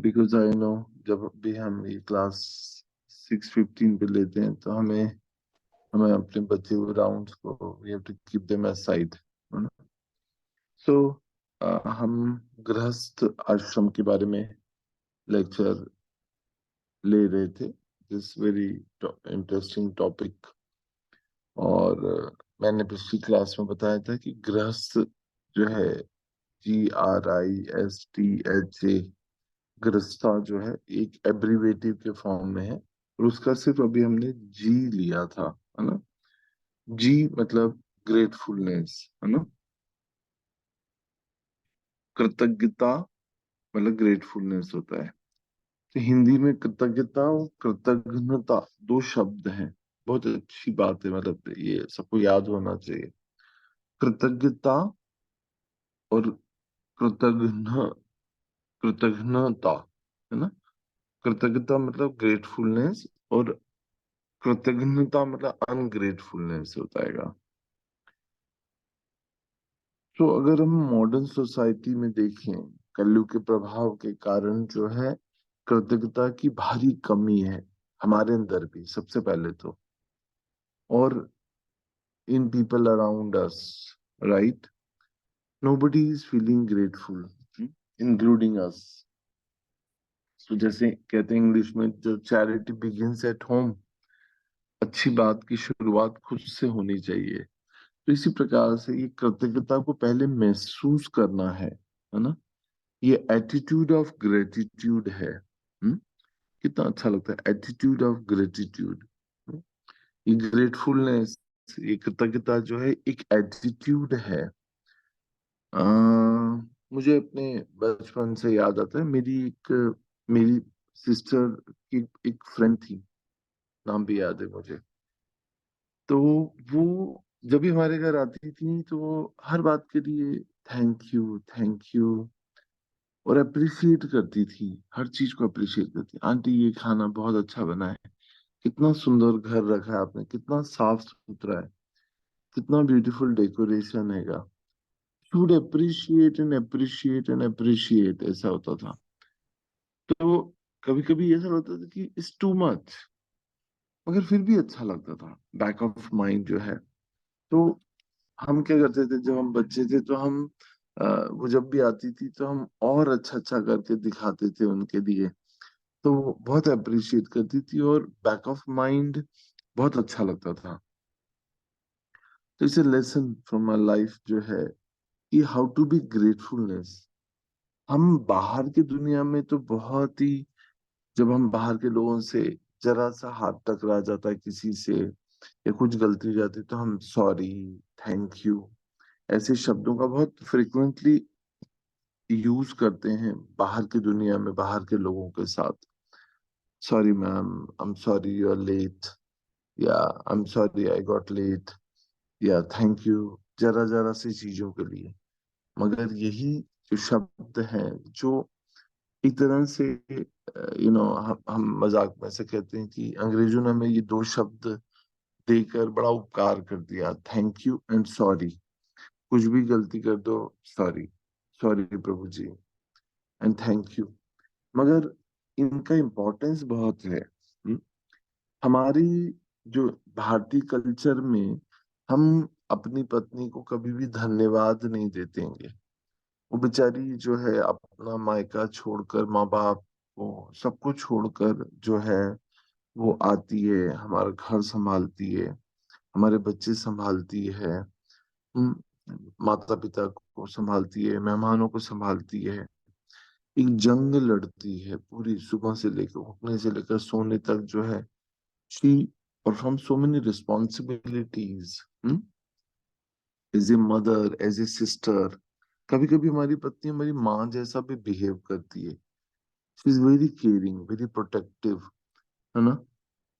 Because I know जब भी हम ये क्लास 6:15 पे लेते हैं तो हमें हमें अपने बचे हुए राउंड्स को we have to keep them aside. So हम गृहस्थ आश्रम के बारे में लेक्चर ले रहे थे, दिस वेरी इंटरेस्टिंग टॉपिक। और मैंने पिछली क्लास में बताया था कि गृहस्थ जो है GRISTHA, गृहस्था जो है एक एब्रीवेटिव के फॉर्म में है और उसका सिर्फ अभी हमने जी लिया था, है ना। जी मतलब ग्रेटफुलनेस, है ना। कृतज्ञता मतलब ग्रेटफुलनेस होता है। तो हिंदी में कृतज्ञता और कृतज्ञता दो शब्द हैं। बहुत अच्छी बात है, मतलब ये सबको याद होना चाहिए। कृतज्ञता और कृतज्ञ कृतज्ञता, है ना। कृतज्ञता मतलब ग्रेटफुलनेस और कृतज्ञता मतलब अनग्रेटफुलनेस होता है। तो अगर हम मॉडर्न सोसाइटी में देखें, कलयुग के प्रभाव के कारण जो है कृतज्ञता की भारी कमी है हमारे अंदर भी, सबसे पहले तो, और in people around us, right. Nobody is feeling grateful including अस। तो जैसे कहते हैं इंग्लिश में, जो चैरिटी बिगिंस एट होम, अच्छी बात की शुरुआत खुद से होनी चाहिए। तो इसी प्रकार से ये कृतज्ञता को पहले महसूस करना है ना। ये एटीट्यूड ऑफ ग्रेटिट्यूड है। कितना अच्छा लगता है, एटीट्यूड ऑफ ग्रेटिट्यूड। ये ग्रेटफुलनेस, ये कृतज्ञता जो है एक एटीट्यूड है। आ, मुझे अपने बचपन से याद आता है, मेरी सिस्टर की एक फ्रेंड थी, नाम भी याद है मुझे। तो वो जब भी हमारे घर आती थी तो वो हर बात के लिए थैंक यू और अप्रिशिएट करती थी। हर चीज को अप्रिशिएट करती, आंटी ये खाना बहुत अच्छा बना है, कितना सुंदर घर रखा है आपने, कितना साफ सुथरा है, कितना ब्यूटीफुल डेकोरेशन हैगा। Should appreciate and appreciate and appreciate, ऐसा होता था। तो कभी कभी ऐसा लगता था कि इट्स टू मच, मगर फिर भी अच्छा लगता था बैक ऑफ माइंड जो है। तो हम क्या करते थे जब हम बच्चे थे, तो हम वो जब भी आती थी तो हम और अच्छा अच्छा करके दिखाते थे उनके लिए। तो वो बहुत अप्रिशिएट करती थी और बैक ऑफ माइंड बहुत अच्छा लगता था। तो इसे लेसन फ्रॉम माई लाइफ जो है कि हाउ टू बी ग्रेटफुलनेस। हम बाहर की दुनिया में तो बहुत ही, जब हम बाहर के लोगों से जरा सा हाथ टकरा जाता है किसी से या कुछ गलती हो जाती है, तो हम सॉरी, थैंक यू, ऐसे शब्दों का बहुत फ्रिक्वेंटली यूज करते हैं बाहर की दुनिया में बाहर के लोगों के साथ। Sorry ma'am, I am sorry you are late, या I am sorry I got late, या थैंक यू जरा जरा सी चीजों के लिए। मगर यही जो शब्द हैं, जो एक तरह से हम मजाक में से कहते हैं कि अंग्रेजों ने हमें ये दो शब्द देकर बड़ा उपकार कर दिया, थैंक यू एंड सॉरी। कुछ भी गलती कर दो, सॉरी, सॉरी प्रभु जी एंड थैंक यू। मगर इनका इम्पोर्टेंस बहुत है। हमारी जो भारतीय कल्चर में, हम अपनी पत्नी को कभी भी धन्यवाद नहीं देते हैं। वो बेचारी जो है अपना मायका छोड़कर, माँ बाप को सबको छोड़कर जो है वो आती है, हमारा घर संभालती है, हमारे बच्चे संभालती है, माता पिता को संभालती है, मेहमानों को संभालती है। एक जंग लड़ती है पूरी, सुबह से लेकर उठने से लेकर सोने तक जो है। She perform so many responsibilities as a mother, as a sister. कभी कभी हमारी पत्नी हमारी माँ जैसा भी बिहेव करती है। She is very caring, very protective, है ना।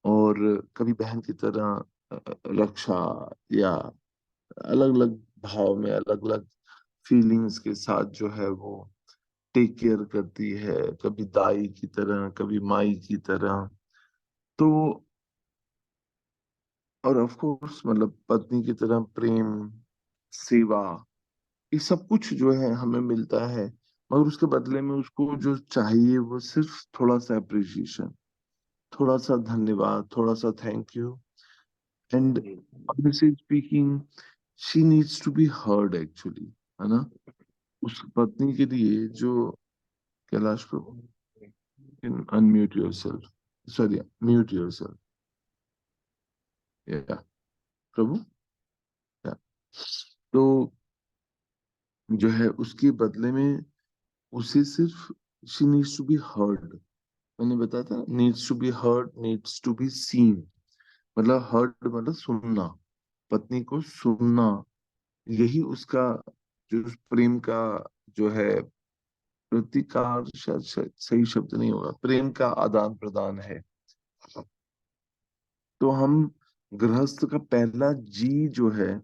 और कभी बहन की तरह रक्षा, या अलग अलग भाव में, अलग अलग फीलिंग्स के साथ जो है वो टेक केयर करती है, कभी दाई की तरह, कभी माई की तरह। तो और ऑफ कोर्स मतलब पत्नी की तरह प्रेम, सेवा, ये सब कुछ जो है हमें मिलता है मगर उसके बदले में उसको जो चाहिए वो सिर्फ थोड़ा सा अप्रिसिएशन, थोड़ा सा धन्यवाद, थोड़ा सा thank you. And honestly speaking, she needs to be heard actually, है ना। उस पत्नी के लिए जो, Kailash Prabhu, unmute yourself, sorry mute yourself, या प्रभु, या। तो जो है उसके बदले में उसे सिर्फ, she needs to be heard. मैंने बताया था, needs to be heard, needs to be seen. मतलब हर्ड मतलब सुनना, पत्नी को सुनना, यही उसका जो प्रेम का जो है प्रतिकार, शायद शायद सही शब्द नहीं होगा, प्रेम का आदान प्रदान है। तो हम गृहस्थ का पहला जी जो है,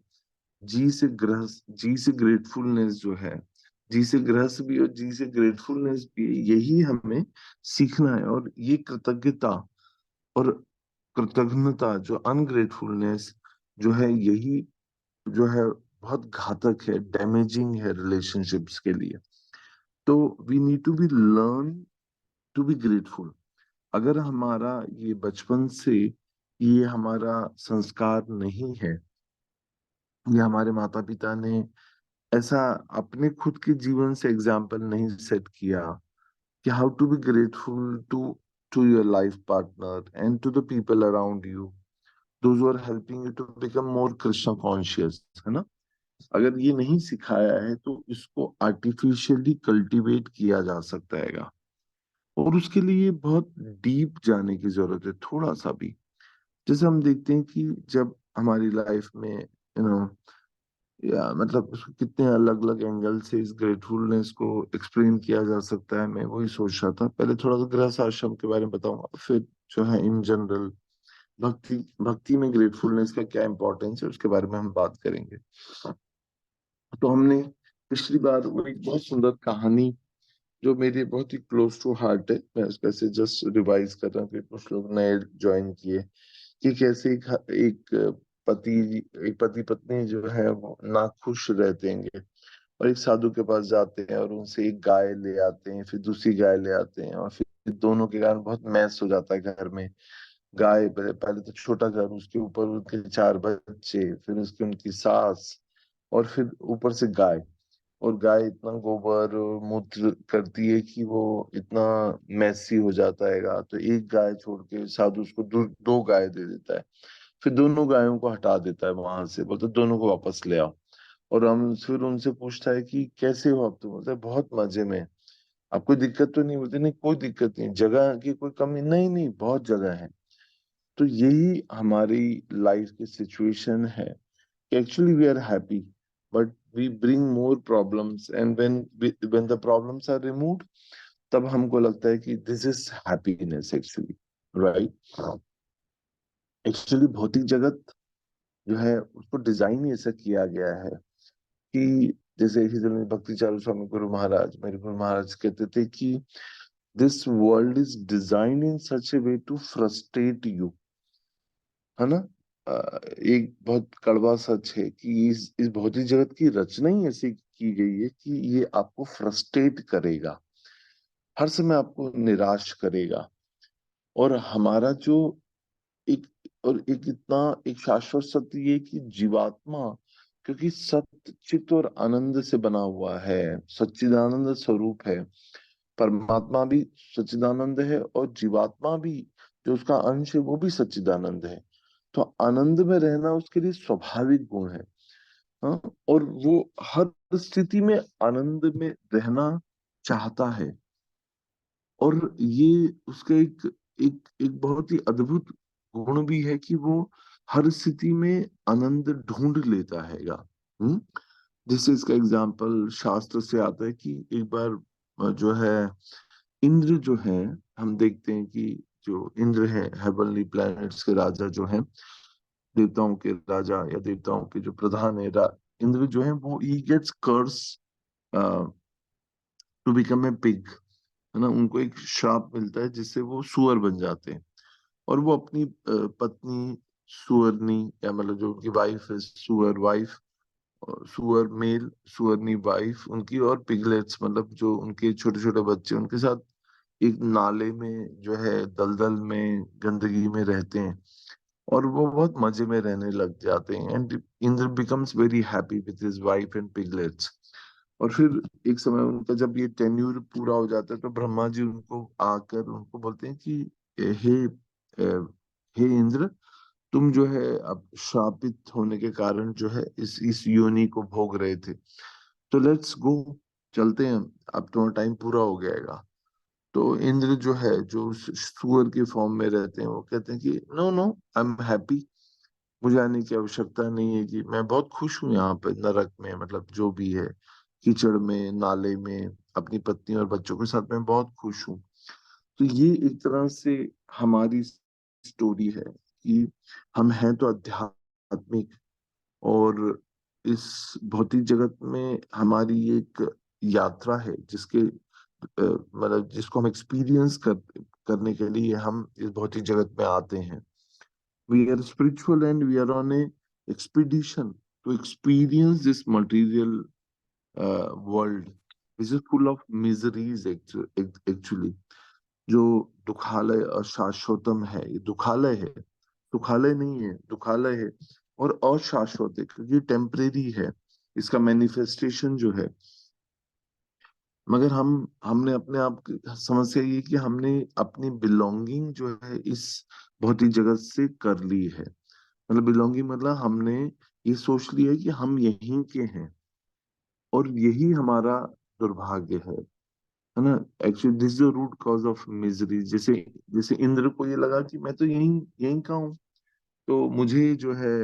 जी से गृहस्थ, जी से ग्रेटफुलनेस जो है, जी से गृहस्थ भी और जी से ग्रेटफुलनेस भी, यही हमें सीखना है। और ये कृतज्ञता और कृतज्ञता, जो अनग्रेटफुलनेस जो है, यही जो है बहुत घातक है, डैमेजिंग है रिलेशनशिप्स के लिए। तो we need to be learn to be grateful. अगर हमारा ये बचपन से ये हमारा संस्कार नहीं है, ये हमारे माता पिता ने ऐसा अपने खुद के जीवन से एग्जाम्पल नहीं सेट किया कि how to be grateful to your life partner and to the people around you, those who are helping you to become more Krishna conscious, है ना। अगर ये नहीं सिखाया है तो इसको आर्टिफिशियली कल्टीवेट किया जा सकता है, और उसके लिए बहुत डीप जाने की जरूरत है, थोड़ा सा भी। जैसे हम देखते हैं कि जब हमारी लाइफ में या मतलब उसको कितने अलग अलग एंगल से इस ग्रेटफुलनेस को एक्सप्लेन किया जा सकता है, मैं वही सोच रहा था। पहले थोड़ा सा गृहस्थ आश्रम के बारे में बताऊंगा, फिर जो है इन जनरल भक्ति, भक्ति में ग्रेटफुलनेस का क्या इंपॉर्टेंस है उसके बारे में हम बात करेंगे। तो हमने पिछली बार वो एक बहुत सुंदर कहानी जो मेरे बहुत ही क्लोज टू हार्ट है, मैं उसका से जस्ट रिवाइज कर रहा हूँ कि कुछ लोग नए ज्वाइन किए, कि कैसे एक पति एक पति पत्नी जो है वो नाखुश रहते हैं, और एक साधु के पास जाते हैं और उनसे एक गाय ले आते हैं, फिर दूसरी गाय ले आते हैं, और फिर दोनों के कारण बहुत मैस हो जाता है घर में। गाय पहले पहले तो छोटा घर, उसके ऊपर उनके चार बच्चे, फिर उसकी उनकी सास, और फिर ऊपर से गाय। और गाय इतना गोबर और मूत्र करती है कि वो इतना मैसी हो जाता है। तो एक गाय छोड़ के साधु उसको दो गाय दे देता है, फिर दोनों गायों को हटा देता है वहां से, बोलते दोनों को वापस ले आओ। और हम फिर उनसे पूछता है कि कैसे हो आप, तो बोलते हैं बहुत मजे में। आप कोई दिक्कत तो नहीं? बोलते नहीं कोई दिक्कत नहीं, जगह की कोई कमी नहीं, नहीं बहुत जगह है। तो यही हमारी लाइफ की सिचुएशन है कि actually we are happy, but we bring more problems, and when the problems are removed, तब हमको लगता है कि this is happiness actually, right. Actually भौतिक जगत जो है उसको डिजाइन ही ऐसा किया गया है कि, जैसे इसी तरह भक्ति चारू स्वामी गुरु महाराज, मेरे गुरु महाराज कहते थे कि this world is design in such a way to frustrate you, है ना। एक बहुत कड़वा सच है कि इस भौतिक जगत की रचना ही ऐसी की गई है कि ये आपको फ्रस्ट्रेट करेगा, हर समय आपको निराश करेगा। और हमारा जो एक, और एक इतना एक शाश्वत सत्य ये कि जीवात्मा, क्योंकि सत्य चित्त और आनंद से बना हुआ है, सच्चिदानंद स्वरूप है, परमात्मा भी सच्चिदानंद है और जीवात्मा भी जो उसका अंश है वो भी सच्चिदानंद है। तो आनंद में रहना उसके लिए स्वाभाविक गुण है। हाँ, और वो हर स्थिति में आनंद में रहना चाहता है। और ये उसका एक एक एक बहुत ही अद्भुत गुण भी है कि वो हर स्थिति में आनंद ढूंढ लेता हैगा। हम्म। जैसे इसका एग्जाम्पल शास्त्र से आता है कि एक बार जो है इंद्र जो है, हम देखते हैं कि जो इंद्र है हेवनली प्लैनेट्स के राजा जो हैं, देवताओं के राजा या देवताओं के जो प्रधान है, इंद्र जो है वो he gets curse to become a pig, है ना। उनको एक श्राप मिलता है जिससे वो सुअर बन जाते हैं, और वो अपनी पत्नी सुअरनी, या मतलब जो उनकी वाइफ है सुअर वाइफ, सुअर मेल, सुअरनी वाइफ उनकी, और पिगलेट्स मतलब जो उनके छोटे छोटे बच्चे उनके साथ एक नाले में जो है दलदल में गंदगी में रहते हैं, और वो बहुत मजे में रहने लग जाते हैं। And Indra becomes very happy with his wife and piglets. और फिर एक समय उनका जब ये टेन्यूर पूरा हो जाता है तो ब्रह्मा जी उनको आकर उनको बोलते हैं कि हे हे इंद्र, तुम जो है अब श्रापित होने के कारण जो है इस योनि को भोग रहे थे, तो लेट्स गो, चलते हैं, अब तुम्हारा टाइम पूरा हो गएगा। तो इंद्र जो है जो सुअर के फॉर्म में रहते हैं वो कहते हैं कि no no, I am happy, मुझे आने की आवश्यकता नहीं है, कि मैं बहुत खुश हूँ यहाँ पे नरक में, मतलब जो भी है, कीचड़ में, नाले में, अपनी पत्नी और बच्चों के साथ मैं बहुत खुश हूँ। तो ये एक तरह से हमारी स्टोरी है कि हम हैं तो आध्यात्मिक, और इस भौतिक जगत में हमारी एक यात्रा है जिसके मतलब जिसको हम एक्सपीरियंस करने के लिए हम इस भौतिक जगत में आते हैं। We are spiritual and we are on a expedition to experience this material world which is full of miseries actually. जो दुखालय अशाश्वतम है, ये दुखालय है, सुखालय नहीं है, दुखालय है। और अशाश्वत है क्योंकि टेम्परेरी है, इसका मैनिफेस्टेशन जो है। मगर हमने अपने आप की समस्या ये कि हमने अपनी बिलोंगिंग जो है इस भौतिक जगत से कर ली है। मतलब बिलोंगिंग मतलब हमने ये सोच लिया है कि हम यहीं के हैं, और यही हमारा दुर्भाग्य है ना। Actually this is the root cause of misery. जैसे जैसे इंद्र को ये लगा कि मैं तो यहीं यहीं का हूँ, तो मुझे जो है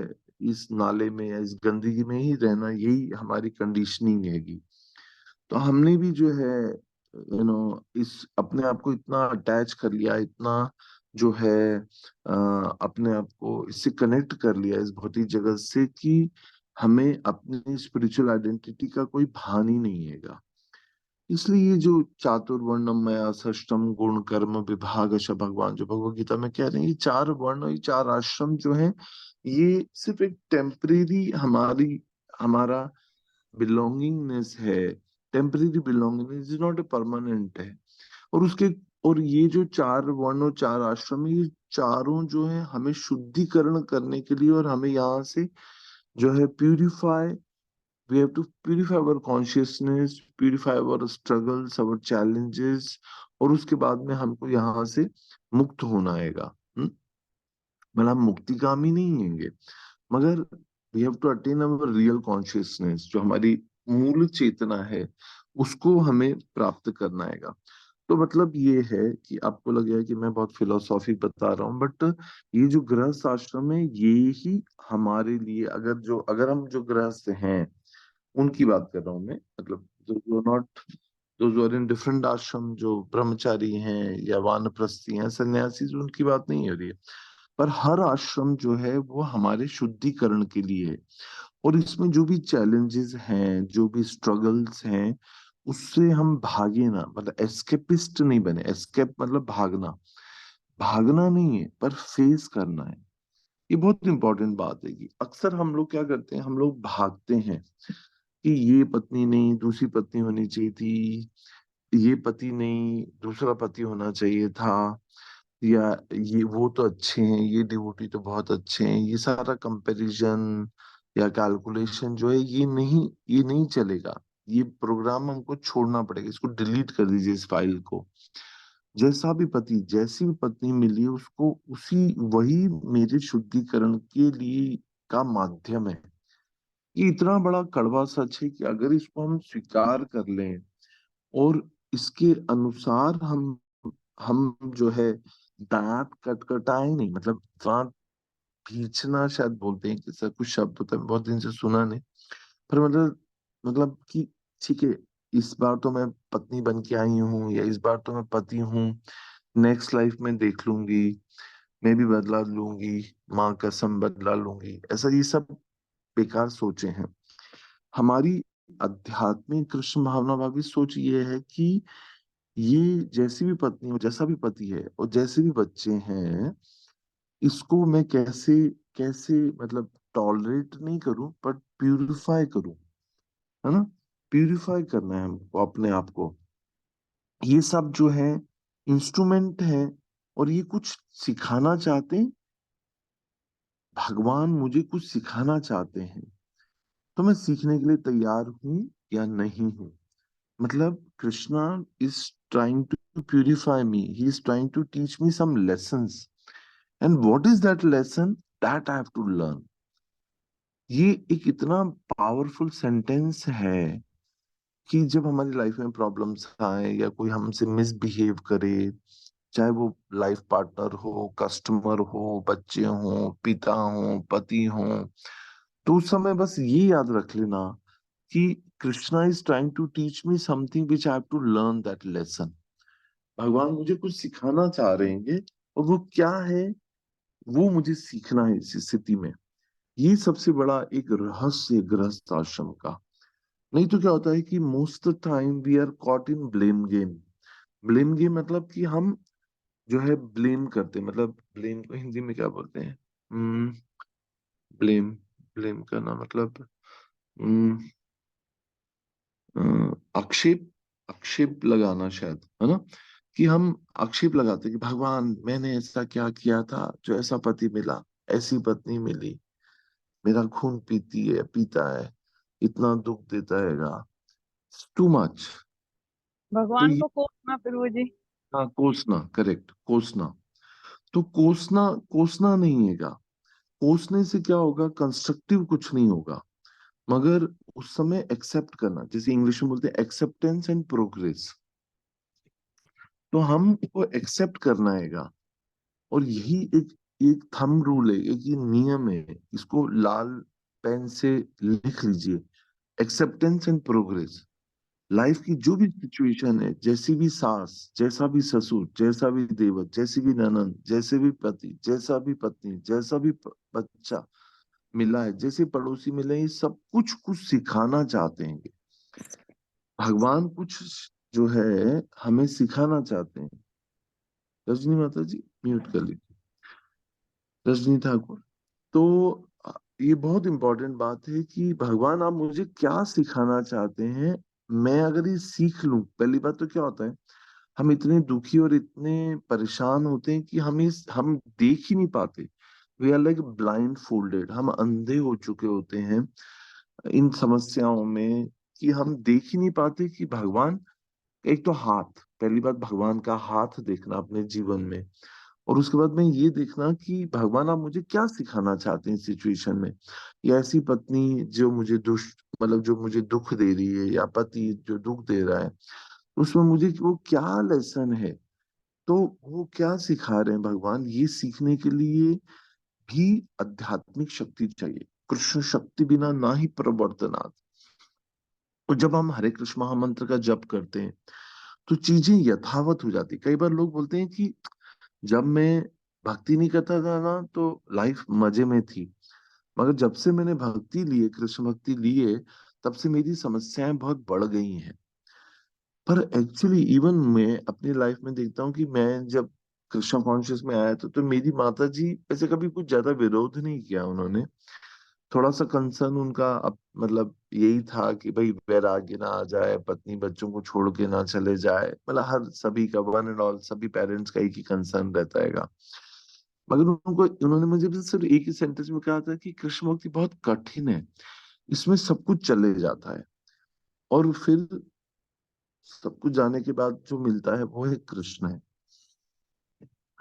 इस नाले में या इस गंदगी में ही रहना, यही हमारी कंडीशनिंग हैगी। तो हमने भी जो है इस अपने आप को इतना अटैच कर लिया, इतना जो है अपने आप को इससे कनेक्ट कर लिया इस भौतिक जगत से, कि हमें अपनी स्पिरिचुअल आइडेंटिटी का कोई भान ही नहीं हैगा। इसलिए ये जो चातुर्वर्णम मया सृष्टम गुण कर्म विभाग भगवान जो भगवत गीता में कह रहे हैं, ये चार वर्ण और ये चार आश्रम जो हैं, ये सिर्फ एक टेम्परेरी हमारा बिलोंगिंगनेस है। Temporary belongingness is not a permanent है। और उसके और ये जो चार वर्ण और चार आश्रम है, ये चारों जो है हमें शुद्धिकरण करने के लिए, और हमें यहाँ से जो है purify, we have to purify our consciousness, purify our struggles, our challenges, और उसके बाद में हमको यहाँ से मुक्त होना आएगा। मतलब हम मुक्तिगामी नहीं हैंगे, मगर we have to attain our real consciousness, जो हमारी मूल चेतना है, उसको हमें प्राप्त करना आएगा। तो मतलब ये है कि आपको लगेगा कि मैं बहुत फिलोसॉफी बता रहा हूँ, बट ये जो गृहस्थ आश्रम है, ये ही हमारे लिए, अगर हम जो गृहस्थ हैं उनकी बात कर रहा हूँ मैं, मतलब जो not those are in different ashram, जो ब्रह्मचारी हैं या वानप्रस्थी हैं, सन्यासी, उनकी बात नहीं हो रही है। पर हर आश्रम जो है वो हमारे शुद्धिकरण के लिए है। और इसमें जो भी चैलेंजेस हैं, जो भी स्ट्रगल्स हैं, उससे हम भागे ना, मतलब एस्केपिस्ट नहीं बने। एस्केप मतलब भागना, भागना नहीं है पर फेस करना है। ये बहुत इंपॉर्टेंट बात है कि अक्सर हम लोग क्या करते हैं, हम लोग भागते हैं कि ये पत्नी नहीं, दूसरी पत्नी होनी चाहिए थी, ये पति नहीं, दूसरा पति होना चाहिए था, या ये वो तो अच्छे हैं, ये डिवोटी तो बहुत अच्छे हैं। ये सारा कंपैरिजन या कैलकुलेशन जो है, ये नहीं चलेगा। ये प्रोग्राम हमको छोड़ना पड़ेगा, इसको डिलीट कर दीजिए इस फाइल को। जैसा भी पति, जैसी भी पत्नी मिली, उसको उसी वही मेरे शुद्धिकरण के लिए का माध्यम है। ये इतना बड़ा कड़वा सच है कि अगर इसको हम स्वीकार कर लें, और इसके अनुसार हम जो है दांत कटकटाए नहीं, मतलब दांत खींचना शायद बोलते हैं कि सर, कुछ शब्द होता है, बहुत दिन से सुना नहीं। पर मतलब कि ठीक है, इस बार तो मैं पत्नी बन के आई हूँ, या इस बार तो मैं पति हूँ, नेक्स्ट लाइफ में देख लूंगी, मैं भी बदला लूंगी, माँ कसम बदला लूंगी, ऐसा ये सब बेकार सोचे हैं। हमारी आध्यात्मिक कृष्ण भावना भावी सोच ये है कि ये जैसी भी पत्नी हो, जैसा भी पति है, और जैसे भी बच्चे हैं, इसको मैं कैसे कैसे मतलब टॉलरेट नहीं करूं, बट प्यूरिफाई करूं, है ना? प्यूरिफाई करना है हमको अपने आप को। ये सब जो है इंस्ट्रूमेंट है, और ये कुछ सिखाना चाहते हैं। भगवान मुझे कुछ सिखाना चाहते हैं, तो मैं सीखने के लिए तैयार हूं या नहीं हूं। मतलब Krishna is trying to purify me, he is trying to teach me some lessons, and what is that lesson, that I have to learn. ये एक इतना पावरफुल सेंटेंस है कि जब हमारी लाइफ में प्रॉब्लम्स आए या कोई हमसे मिसबिहेव करे, चाहे वो लाइफ पार्टनर हो, कस्टमर हो, बच्चे हो, पिता हो, पति हो, तो उस समय बस ये याद रख लेना कि Krishna is trying to teach me something which I have to learn that lesson. भगवान मुझे कुछ सिखाना चाह रहे हैं, और वो क्या है, वो मुझे सीखना है इस स्थिति में। ये सबसे बड़ा एक रहस्य गृहस्थ आश्रम का। नहीं तो क्या होता है कि most the time we are caught in blame game. Blame game मतलब कि हम जो है ब्लेम करते हैं, मतलब ब्लेम को हिंदी में क्या बोलते हैं? ब्लेम, ब्लेम करना मतलब हम्म, आक्षेप, आक्षेप लगाना शायद, है ना? कि हम आक्षेप लगाते हैं कि भगवान मैंने ऐसा क्या किया था जो ऐसा पति मिला, ऐसी पत्नी मिली, मेरा खून पीती है, पीता है, इतना दुख देता हैगा, टू मच। तो भगवान ये, को कोसना प्रभु जी। हाँ, कोसना, करेक्ट, कोसना। तो कोसना, कोसना नहीं हैगा। कोसने से क्या होगा, कंस्ट्रक्टिव कुछ नहीं होगा। मगर उस समय एक्सेप्ट करना, जैसे इंग्लिश में बोलते हैं एक्सेप्टेंस एंड प्रोग्रेस, तो हमको एक्सेप्ट करना हैगा। और यही एक एक थंब रूल है, एक ये नियम है, इसको लाल पेन से लिख लीजिए। Acceptance and progress. लाइफ की जो भी सिचुएशन है, जैसी भी सास, जैसा भी ससुर, जैसा भी देवर, जैसी भी ननद, जैसे भी पति, जैसा भी पत्नी, जैसा भी बच्चा मिला है, जैसे पड़ोसी मिले, ये सब कुछ कुछ सिखाना चाहते हैं। भगवान कुछ जो है हमें सिखाना चाहते हैं। रजनी माता जी, म्यूट कर लीजिए। रजनी ठाकुर। तो ये बहुत इंपॉर्टेंट बात है कि भगवान आप मुझे क्या सिखाना चाहते हैं। मैं अगर ये सीख लूं, पहली बात तो क्या होता है, हम इतने दुखी और इतने परेशान होते हैं कि हम देख ही नहीं पाते। We are like blindfolded, हम अंधे हो चुके होते हैं इन समस्याओं में, कि हम देख ही नहीं पाते कि भगवान, एक तो हाथ, पहली बात भगवान का हाथ देखना अपने जीवन में, और उसके बाद में ये देखना कि भगवान आप मुझे क्या सिखाना चाहते हैं इस सिचुएशन में। या ऐसी पत्नी जो मुझे दुष्ट, मतलब जो मुझे दुख दे रही है, या पति जो दुख दे रहा है, उसमें मुझे वो क्या लेसन है। तो वो क्या सिखा रहे हैं भगवान, ये सीखने के लिए भी आध्यात्मिक शक्ति चाहिए। कृष्ण शक्ति बिना ना ही प्रवर्तनात्। और जब हम हरे कृष्ण महामंत्र का जप करते हैं, तो चीजें यथावत हो जाती। कई बार लोग बोलते हैं कि जब मैं भक्ति नहीं करता था ना, तो लाइफ मजे में थी, मगर जब से मैंने भक्ति ली है, कृष्ण भक्ति ली है, तब से मेरी समस्याएं बहुत बढ़ गई हैं। पर एक्चुअली इवन मैं अपनी लाइफ में देखता हूँ कि मैं जब कृष्ण कॉन्शियस में आया था, तो मेरी माता जी ऐसे कभी कुछ ज्यादा विरोध नहीं किया उन्होंने। थोड़ा सा कंसर्न उनका अब मतलब यही था कि भाई वैराग्य ना आ जाए, पत्नी बच्चों को छोड़ के ना चले जाए, मतलब हर सभी का, वन एंड ऑल सभी पेरेंट्स का एक ही कंसर्न रहता हैगा। मगर उनको, उन्होंने मुझे भी सिर्फ एक ही सेंटेंस में कहा था कि कृष्ण भक्ति बहुत कठिन है, इसमें सब कुछ चले जाता है, और फिर सब कुछ जाने के बाद जो मिलता है वो है कृष्ण है।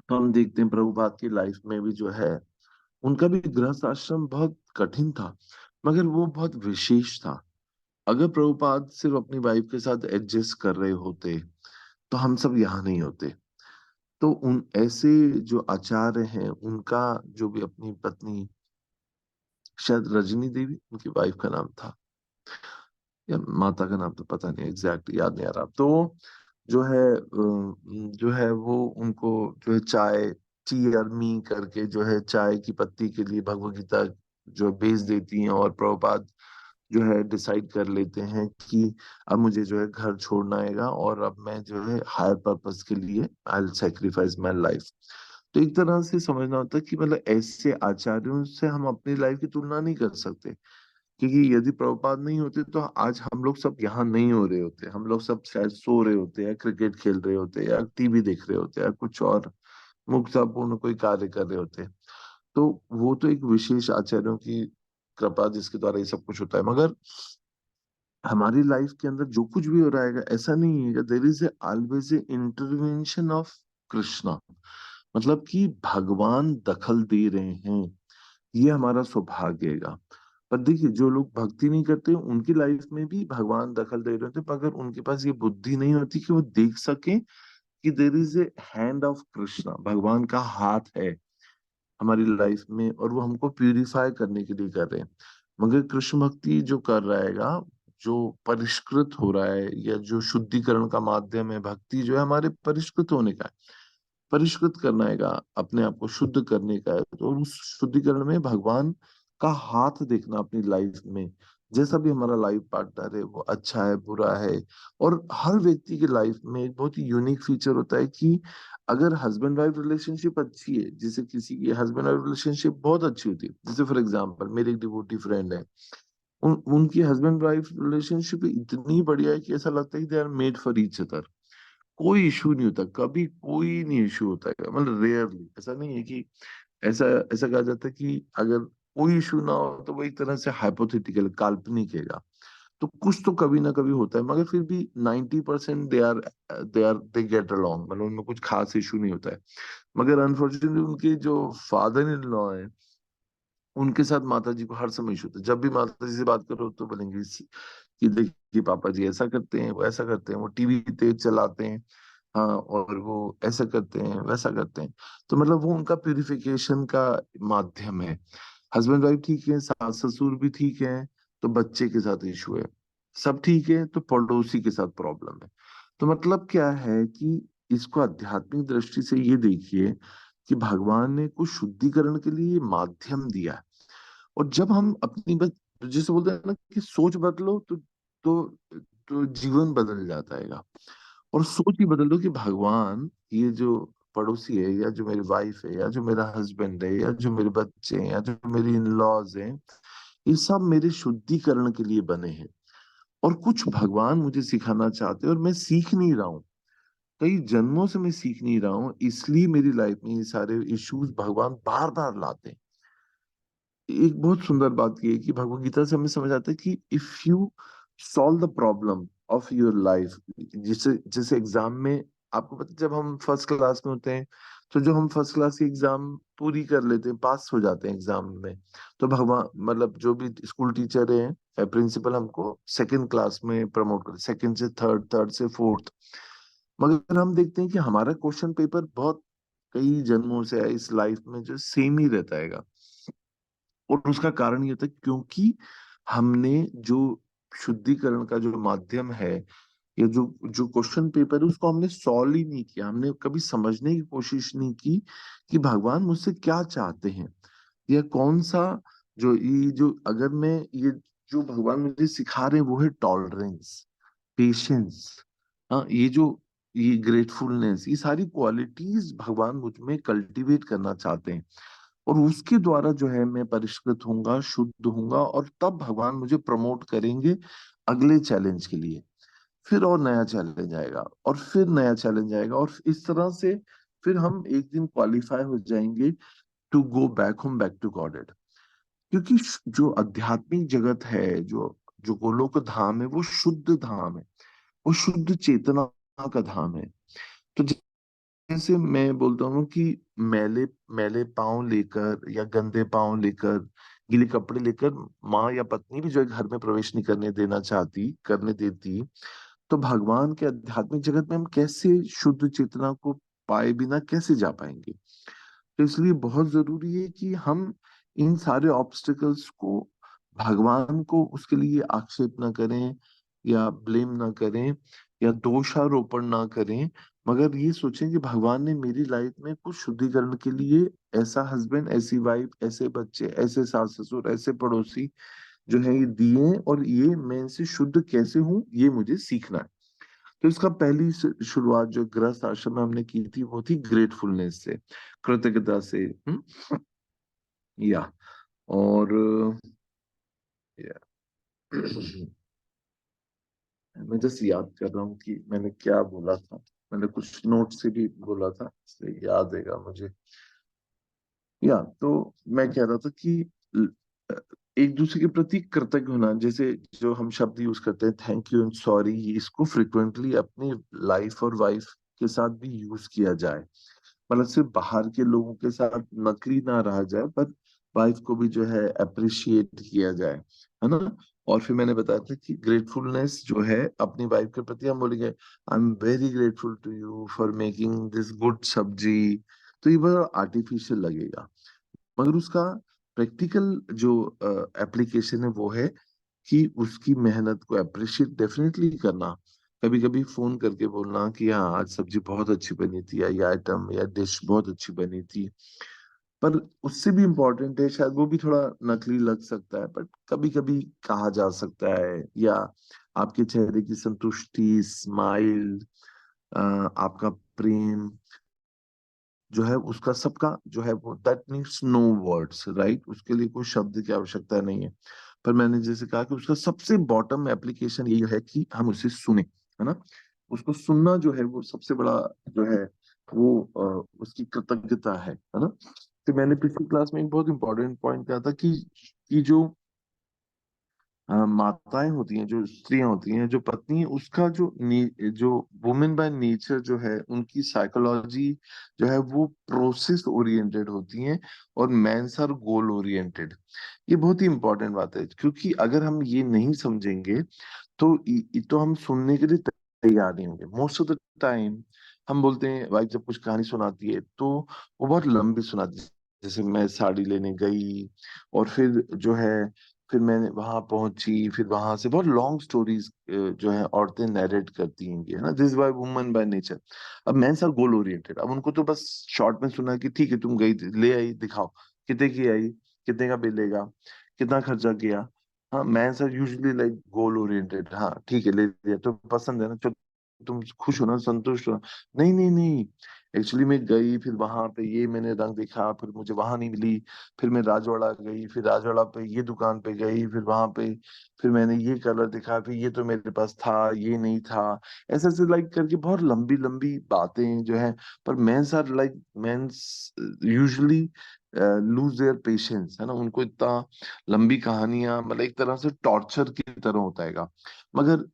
तो हम देखते हैं प्रभुपाद की लाइफ में भी जो है, उनका भी गृहस्थ आश्रम बहुत कठिन था, मगर वो बहुत विशेष था। अगर प्रभुपाद सिर्फ अपनी वाइफ के साथ एडजस्ट कर रहे होते, तो हम सब यहाँ नहीं होते। तो उन ऐसे जो आचार्य हैं, उनका जो भी अपनी पत्नी, शायद रजनी देवी उनकी वाइफ का नाम था, या माता का नाम तो पता नहीं, एग्जैक्ट याद नहीं आ रहा। तो जो है जो है वो उनको जो है चाय, टी और मी करके जो है चाय की पत्ती के लिए भगवत गीता जो है भेज देती हैं, और प्रभुपाद जो है डिसाइड कर लेते हैं कि अब मुझे जो है घर छोड़ना आएगा, और अब मैं जो है हायर पर्पस के लिए I will sacrifice my life. तो एक तरह से समझना होता है कि मतलब ऐसे आचार्यों से हम अपनी लाइफ की तुलना नहीं कर सकते, क्योंकि यदि प्रभुपाद नहीं होते तो आज हम लोग सब यहाँ नहीं हो रहे होते, हम लोग सब शायद सो रहे होते, या क्रिकेट खेल रहे होते, या टीवी देख रहे होते, या कुछ और मुक्तापूर्ण कोई कार्य कर रहे होते। तो वो तो एक विशेष आचार्यों की कृपा जिसके द्वारा ये सब कुछ होता है। मगर हमारी लाइफ के अंदर जो कुछ भी हो रहा है, ऐसा नहीं है, there is always a intervention of Krishna. मतलब कि भगवान दखल दे रहे हैं, ये हमारा सौभाग्य है। पर देखिए, जो लोग भक्ति नहीं करते उनकी लाइफ में भी भगवान दखल दे रहे होते, मगर उनके पास ये बुद्धि नहीं होती कि वो देख सके कि there is a hand of Krishna, भगवान का हाथ है हमारी लाइफ में, और वो हमको प्यूरिफाई करने के लिए कर रहे हैं। मगर कृष्ण भक्ति जो कर रहेगा, जो परिष्कृत हो रहा है, या जो शुद्धिकरण का माध्यम है, भक्ति जो है हमारे परिष्कृत होने का है, परिष्कृत करना है, अपने आप को शुद्ध करने का है। तो उस शुद्धिकरण में भगवान का हाथ देखना अपनी लाइफ में, जैसा भी हमारा लाइफ पार्टनर है वो अच्छा है बुरा है। और हर व्यक्ति की लाइफ में एक बहुत ही यूनिक फीचर होता है कि अगर हस्बैंड वाइफ रिलेशनशिप अच्छी है, जैसे किसी की हस्बैंड वाइफ रिलेशनशिप बहुत अच्छी होती है, जैसे फॉर एग्जांपल मेरी एक डिवोटी फ्रेंड है, उनकी हस्बैंड वाइफ रिलेशनशिप इतनी बढ़िया है कि ऐसा लगता है कि they are made for each other. कोई इशू नहीं होता, कभी कोई नहीं इशू होता है, मतलब रेयरली। ऐसा नहीं है कि ऐसा ऐसा कहा जाता है कि अगर कोई इशू ना हो तो वो एक तरह से हाइपोथेटिकल काल्पनिक है। तो कुछ तो कभी ना कभी होता है, मगर फिर भी 90% दे गेट अलोंग, मतलब उनमें कुछ खास इशू नहीं होता है। मगर अनफॉर्चुनेटली उनके जो फादर इन लॉ है, उनके साथ माता जी को हर समय इशू होता है। जब भी माता जी से बात करो तो बोलेंगे कि देखिए पापा जी ऐसा करते हैं, वो ऐसा करते हैं, वो टीवी तेज चलाते हैं, हाँ, और वो ऐसा करते हैं वैसा करते हैं। तो मतलब वो उनका प्यूरिफिकेशन का माध्यम है। हस्बैंड वाइफ ठीक है, सास ससुर भी ठीक है, तो बच्चे के साथ इशू है। सब ठीक है तो पड़ोसी के साथ प्रॉब्लम है। तो मतलब क्या है कि इसको आध्यात्मिक दृष्टि से ये देखिए कि भगवान ने कुछ शुद्धिकरण के लिए माध्यम दिया है। और जब हम अपनी बस, जैसे बोलते हैं ना कि सोच बदलो तो तो जीवन बदल जाता है। और सोच ही बदल दो कि भगवान, ये जो पड़ोसी है, या जो मेरी वाइफ है, या जो मेरा हस्बैंड है, या जो मेरे बच्चे हैं, या जो मेरी इन लॉज हैं, ये सब मेरे शुद्धिकरण के लिए बने हैं। और कुछ भगवान मुझे सिखाना चाहते हैं और मैं सीख नहीं रहा हूँ, कई जन्मों से मैं सीख नहीं रहा हूँ, इसलिए मेरी लाइफ में ये सारे इश्यूज भगवान बार बार लाते हैं। एक बहुत सुंदर बात ये है कि भगवत गीता से हमें समझ आता है कि if you solve the problem of your life, जिसे जैसे एग्जाम में, आपको पता है, जब हम फर्स्ट क्लास में होते हैं तो जो हम फर्स्ट क्लास की एग्जाम पूरी कर लेते हैं, पास हो जाते हैं एग्जाम में, तो भगवान, मतलब जो भी स्कूल टीचर है, प्रिंसिपल हमको सेकंड क्लास में प्रमोट कर, सेकंड से थर्ड, थर्ड से फोर्थ। मगर हम देखते हैं कि हमारा क्वेश्चन पेपर बहुत कई जन्मों से है इस लाइफ में जो सेम ही रहता है। और उसका कारण ये था क्योंकि हमने जो शुद्धिकरण का जो माध्यम है, या जो जो क्वेश्चन पेपर है, उसको हमने सॉल्व ही नहीं किया, हमने कभी समझने की कोशिश नहीं की कि भगवान मुझसे क्या चाहते हैं, या कौन सा, जो ये जो अगर मैं ये जो भगवान मुझे सिखा रहे हैं वो है टॉलरेंस, पेशेंस, हाँ, ये ग्रेटफुलनेस, ये सारी क्वालिटीज भगवान मुझ में कल्टीवेट करना चाहते हैं। और उसके द्वारा जो है मैं परिष्कृत होऊंगा, शुद्ध होऊंगा, और तब भगवान मुझे प्रमोट करेंगे अगले चैलेंज के लिए। फिर और नया चैलेंज आएगा, और फिर नया चैलेंज आएगा, और इस तरह से फिर हम एक दिन क्वालिफाई हो जाएंगे to go back home, back to godhead. क्योंकि जो आध्यात्मिक जगत है, जो जो गोलोक धाम है, वो शुद्ध धाम है, वो शुद्ध चेतना का धाम है। तो जैसे मैं बोलता हूँ कि मैले मैले पाँव लेकर, या गंदे पाँव लेकर, गीले कपड़े लेकर माँ या पत्नी भी जो है घर में प्रवेश नहीं करने देना चाहती, करने देती, तो भगवान के आध्यात्मिक जगत में हम कैसे शुद्ध चेतना को पाए बिना कैसे जा पाएंगे। तो इसलिए बहुत जरूरी है कि हम इन सारे ऑब्स्टिकल्स को, भगवान को उसके लिए आक्षेप ना करें, या ब्लेम ना करें, या दोषारोपण ना करें, मगर ये सोचें कि भगवान ने मेरी लाइफ में कुछ शुद्धिकरण के लिए ऐसा हस्बैंड, ऐसी वाइफ, ऐसे बच्चे, ऐसे सास ससुर, ऐसे पड़ोसी जो है ये दिए, और ये मैं इनसे शुद्ध कैसे हूं ये मुझे सीखना है। तो इसका पहली शुरुआत जो गृहस्थ आश्रम में हमने की थी वो थी ग्रेटफुलनेस से, कृतज्ञता से। या और या मैं जस्ट याद कर रहा हूँ कि मैंने क्या बोला था। मैंने कुछ नोट से भी बोला था, इसलिए याद है मुझे। या तो मैं कह रहा था कि ल- एक दूसरे के प्रति कृतज्ञ होना, जैसे जो हम शब्द यूज करते हैं थैंक यू एंड सॉरी, इसको फ्रिक्वेंटली अपनी लाइफ और वाइफ के साथ भी यूज किया जाए। मतलब सिर्फ बाहर के लोगों के साथ नकली ना रहा जाए, पर वाइफ को भी जो है अप्रिशिएट किया जाए, है ना। और फिर मैंने बताया था कि ग्रेटफुलनेस जो है अपनी वाइफ के प्रति हम बोलेंगे I am very grateful to you for making this good sabzi. तो ये बड़ा आर्टिफिशियल लगेगा, मगर उसका प्रैक्टिकल जो एप्लीकेशन है वो है कि उसकी मेहनत को अप्रिशिएट डेफिनेटली करना। कभी कभी फोन करके बोलना कि हाँ आज सब्जी बहुत अच्छी बनी थी, या ये आइटम या डिश बहुत अच्छी बनी थी। पर उससे भी इम्पोर्टेंट है, शायद वो भी थोड़ा नकली लग सकता है, बट कभी कभी कहा जा सकता है, या आपके चेहरे की संतुष्टि, स्माइल, आपका प्रेम जो है उसका सबका जो है वो that needs no words, right. उसके लिए कोई शब्द की आवश्यकता नहीं है। पर मैंने जैसे कहा कि उसका सबसे बॉटम एप्लीकेशन ये है कि हम उसे सुने, है ना। उसको सुनना जो है वो सबसे बड़ा जो है वो उसकी कृतज्ञता है ना। तो मैंने पिछली क्लास में एक बहुत इंपॉर्टेंट पॉइंट कहा था कि जो माताएं होती हैं, जो स्त्रियां होती हैं, जो पत्नी है, उसका जो वुमेन बाय नेचर जो है उनकी साइकोलॉजी जो है वो प्रोसेस ओरिएंटेड होती हैं, और मेंस आर गोल ओरिएंटेड। ये बहुत ही इंपॉर्टेंट बात है, क्योंकि अगर हम ये नहीं समझेंगे तो हम सुनने के लिए तैयार नहीं होंगे। मोस्ट ऑफ द टाइम हम बोलते हैं, वाइफ जब कुछ कहानी सुनाती है तो वो बहुत लंबी सुनाती है। जैसे मैं साड़ी लेने गई, और फिर जो है फिर मैंने वहां पहुंची, फिर वहां से बहुत लॉन्ग स्टोरीज जो है औरतें नरेट करती हैं, है ना। This by woman by nature. अब मेंस आर गोल ओरिएंटेड, अब उनको तो बस शॉर्ट में सुना कि ठीक है तुम गई ले आई, दिखाओ कितने की आई, कितने का बिल लेगा, कितना खर्चा किया। हाँ, mens are usually like goal oriented. हाँ ठीक है ले लिया तो पसंद है ना, चलो तुम खुश हो ना, संतुष्ट हो ना। नहीं नहीं नहीं, एक्चुअली मैं गई, फिर वहां पे ये मैंने रंग देखा, फिर मुझे वहां नहीं मिली, फिर मैं राजवाड़ा गई, फिर राजवाड़ा पे ये दुकान पे गई, फिर वहां पे फिर मैंने ये कलर देखा, फिर ये तो मेरे पास था, ये नहीं था। ऐसे ऐसे लाइक करके बहुत लंबी लंबी बातें जो है। पर mens are like mens usually lose their patience, है ना। उनको इतना लंबी कहानियां मतलब एक तरह से टॉर्चर की तरह होता है। मगर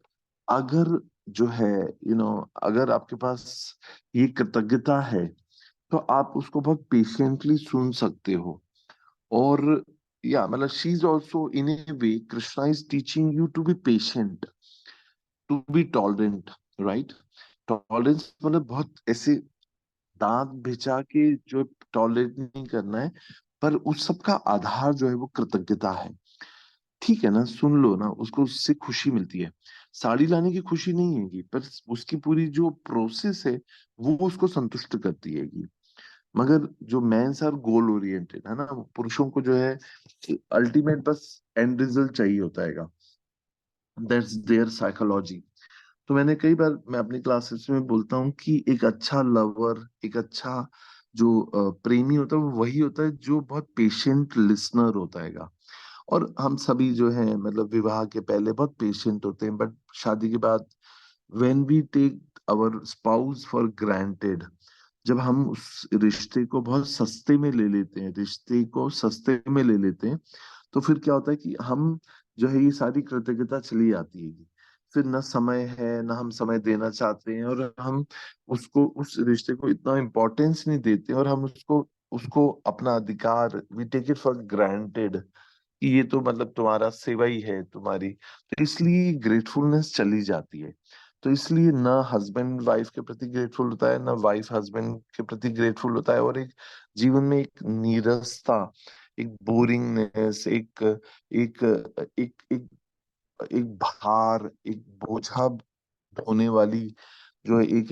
अगर जो है अगर आपके पास ये कृतज्ञता है तो आप उसको बहुत पेशेंटली सुन सकते हो। और या मतलब she is also in a way, Krishna is teaching you to be patient, to be tolerant, right. Tolerance मतलब बहुत ऐसे दांत भिजा के जो टॉलरेट नहीं करना है, पर उस सब का आधार जो है वो कृतज्ञता है। ठीक है ना, सुन लो ना उसको, उससे खुशी मिलती है। साड़ी लाने की खुशी नहीं है पर उसकी पूरी जो प्रोसेस है वो उसको संतुष्ट करती है। मगर जो मेंस आर गोल ओरिएंटेड, है ना, पुरुषों को जो है अल्टीमेट बस एंड रिजल्ट चाहिए होता है। That's their psychology. तो मैंने कई बार मैं अपनी क्लासेस में बोलता हूँ कि एक अच्छा लवर, एक अच्छा जो प्रेमी होता है वो वही होता है जो बहुत पेशेंट लिसनर होता है। और हम सभी जो है मतलब विवाह के पहले बहुत पेशेंट होते हैं, बट शादी के बाद when we take our spouse for granted, जब हम उस रिश्ते को बहुत सस्ते में ले लेते हैं, रिश्ते को सस्ते में ले लेते हैं, तो फिर क्या होता है कि हम जो है ये सारी कृतज्ञता चली जाती है। फिर ना समय है, ना हम समय देना चाहते हैं, और हम उसको उस रिश्ते को इतना इम्पोर्टेंस नहीं देते, और हम उसको उसको अपना अधिकार, we take it for granted कि ये तो मतलब तुम्हारा सेवा ही है तुम्हारी, तो इसलिए ग्रेटफुलनेस चली जाती है। तो इसलिए ना हस्बैंड वाइफ के प्रति ग्रेटफुल होता है, ना वाइफ हस्बैंड के प्रति ग्रेटफुल होता है, और एक जीवन में एक नीरसता, एक बोरिंगनेस, एक एक एक एक भार, एक बोझा ढोने वाली जो है एक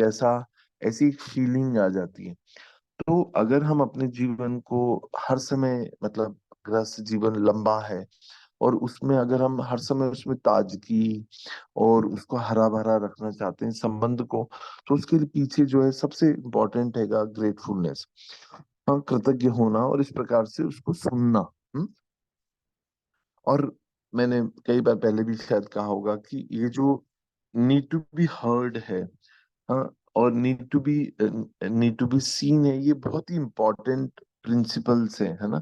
ऐसी एक फीलिंग आ जाती है। तो अगर हम अपने जीवन को हर समय मतलब गृहस्थ जीवन लंबा है, और उसमें अगर हम हर समय उसमें ताजगी और उसको हरा भरा रखना चाहते हैं संबंध को, तो उसके लिए पीछे जो है सबसे इम्पोर्टेंट हैगा ग्रेटफुलनेस, कृतज्ञ होना, और इस प्रकार से उसको सुनना। हम्म? और मैंने कई बार पहले भी शायद कहा होगा कि ये जो नीड टू बी हर्ड है, हाँ, और नीड टू बी सीन है, ये बहुत ही इम्पोर्टेंट प्रिंसिपल्स है ना।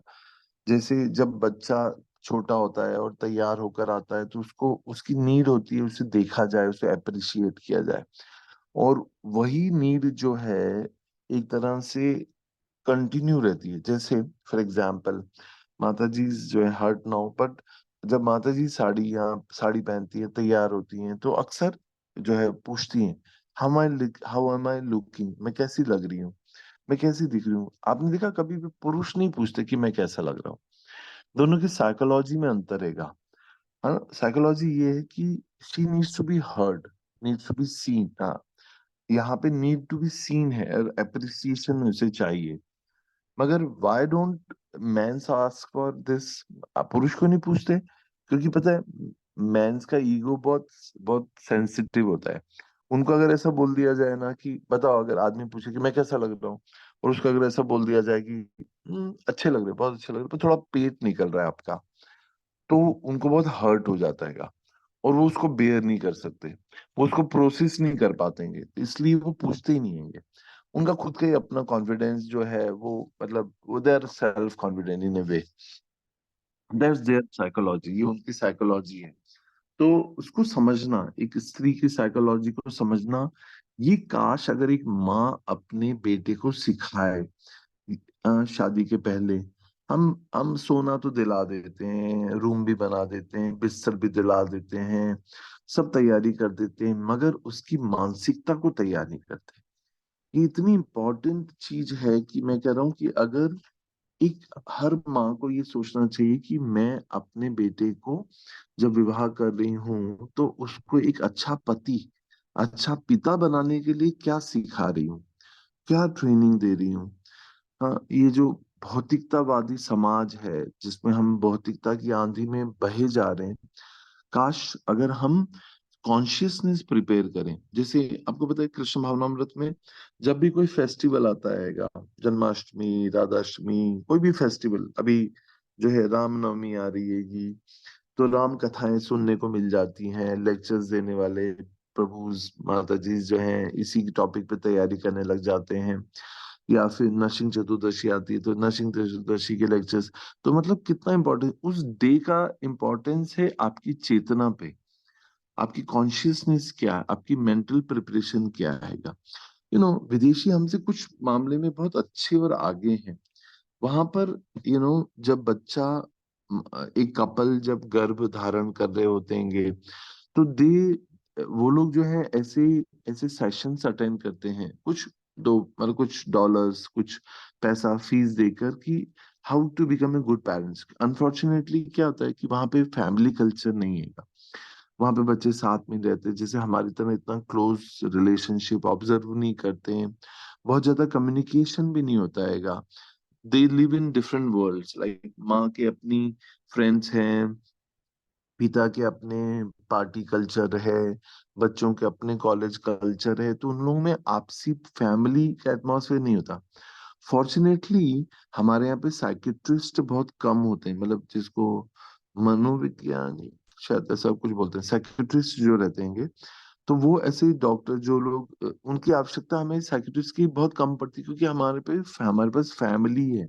जैसे जब बच्चा छोटा होता है और तैयार होकर आता है, तो उसको उसकी नीड होती है उसे देखा जाए, उसे अप्रिशिएट किया जाए। और वही नीड जो है एक तरह से कंटिन्यू रहती है। जैसे फॉर एग्जाम्पल, माता जी जो है हर्ट ना हो, बट जब माता जी साड़ी पहनती है, तैयार होती हैं, तो अक्सर जो है पूछती हैं, हाउ एम आई लुकिंग, मैं कैसी लग रही हूँ, मैं कैसी दिख रही हूँ। आपने देखा कभी भी पुरुष नहीं पूछते कि मैं कैसा लग रहा हूँ। दोनों की साइकोलॉजी में अंतर रहेगा, है ना। साइकोलॉजी ये है कि she needs to be heard, needs to be seen. हाँ, यहाँ पे नीड टू बी सीन है और अप्रिसिएशन उसे चाहिए। मगर why don't mens ask for this, पुरुष को नहीं पूछते? क्योंकि पता है, मेंस का ईगो बहुत बहुत सेंसिटिव होता है। उनको अगर ऐसा बोल दिया जाए ना कि बताओ, अगर आदमी पूछे कि मैं कैसा लग रहा हूँ, और उसको अगर ऐसा बोल दिया जाए कि अच्छे लग रहे हो, बहुत अच्छे लग रहे हो, पर थोड़ा पेट निकल रहा है आपका, तो उनको बहुत हर्ट हो जाता है। और वो उसको बेयर नहीं कर सकते, वो उसको प्रोसेस नहीं कर पातेंगे, इसलिए वो पूछते ही नहीं है। उनका खुद का ही अपना कॉन्फिडेंस जो है, वो मतलब वो they are self confident in a way, that's their psychology, ये उनकी साइकोलॉजी है। तो उसको समझना, एक स्त्री की साइकोलॉजी को समझना, ये काश अगर एक माँ अपने बेटे को सिखाए। शादी के पहले हम सोना तो दिला देते हैं, रूम भी बना देते हैं, बिस्तर भी दिला देते हैं, सब तैयारी कर देते हैं, मगर उसकी मानसिकता को तैयार नहीं करते। ये इतनी इंपॉर्टेंट चीज है कि मैं कह रहा हूँ कि अगर एक हर माँ को ये सोचना चाहिए कि मैं अपने बेटे को जब विवाह कर रही हूँ, तो उसको एक अच्छा पति, अच्छा पिता बनाने के लिए क्या सिखा रही हूँ, क्या ट्रेनिंग दे रही हूँ। हाँ, ये जो भौतिकतावादी समाज है जिसमें हम भौतिकता की आंधी में बहे जा रहे हैं, काश अगर हम कॉन्शियसनेस प्रिपेयर करें। जैसे आपको पता है, कृष्ण भावनामृत में जब भी कोई फेस्टिवल आता है, जन्माष्टमी, राधाष्टमी, कोई भी फेस्टिवल, अभी जो है रामनवमी आ रही है, तो राम कथाएं सुनने को मिल जाती हैं, लेक्चर्स देने वाले प्रभु माता जी जो हैं इसी टॉपिक पे तैयारी करने लग जाते हैं। या फिर नरसिंह चतुर्दशी आती है, तो नरसिंह चतुर्दशी के लेक्चर्स। तो मतलब कितना इम्पोर्टेंट उस डे का इम्पोर्टेंस है आपकी चेतना पे, आपकी कॉन्शियसनेस क्या है, आपकी मेंटल प्रिपरेशन क्या है। विदेशी हमसे कुछ मामले में बहुत अच्छे और आगे हैं। वहां पर जब बच्चा एक कपल जब गर्भ धारण कर रहे होते हैं, तो वो लोग जो है ऐसे ऐसे सेशंस अटेंड करते हैं, कुछ दो मतलब कुछ डॉलर्स, कुछ पैसा फीस देकर, कि how to become a good parents. Unfortunately क्या होता है कि वहां पे फैमिली कल्चर नहीं है, वहां पे बच्चे साथ में रहते हैं, जैसे हमारी तरह इतना क्लोज रिलेशनशिप ऑब्जर्व नहीं करते हैं, बहुत ज्यादा कम्युनिकेशन भी नहीं होता है। They live in different worlds, like माँ के अपनी फ्रेंड्स हैं, पिता के अपने पार्टी कल्चर है, बच्चों के अपने कॉलेज कल्चर है, तो उन लोगों में आपसी फैमिली का एटमॉस्फेयर नहीं होता। फॉर्चुनेटली हमारे यहाँ पे साइकियाट्रिस्ट बहुत कम होते हैं, मतलब जिसको मनोविज्ञानी शायद ऐसा कुछ बोलते हैं, साइकियाट्रिस्ट जो रहते हैं, तो वो ऐसे डॉक्टर जो लोग उनकी आवश्यकता हमें साइकियाट्रिस्ट की बहुत कम पड़ती है, क्योंकि हमारे पास फैमिली है।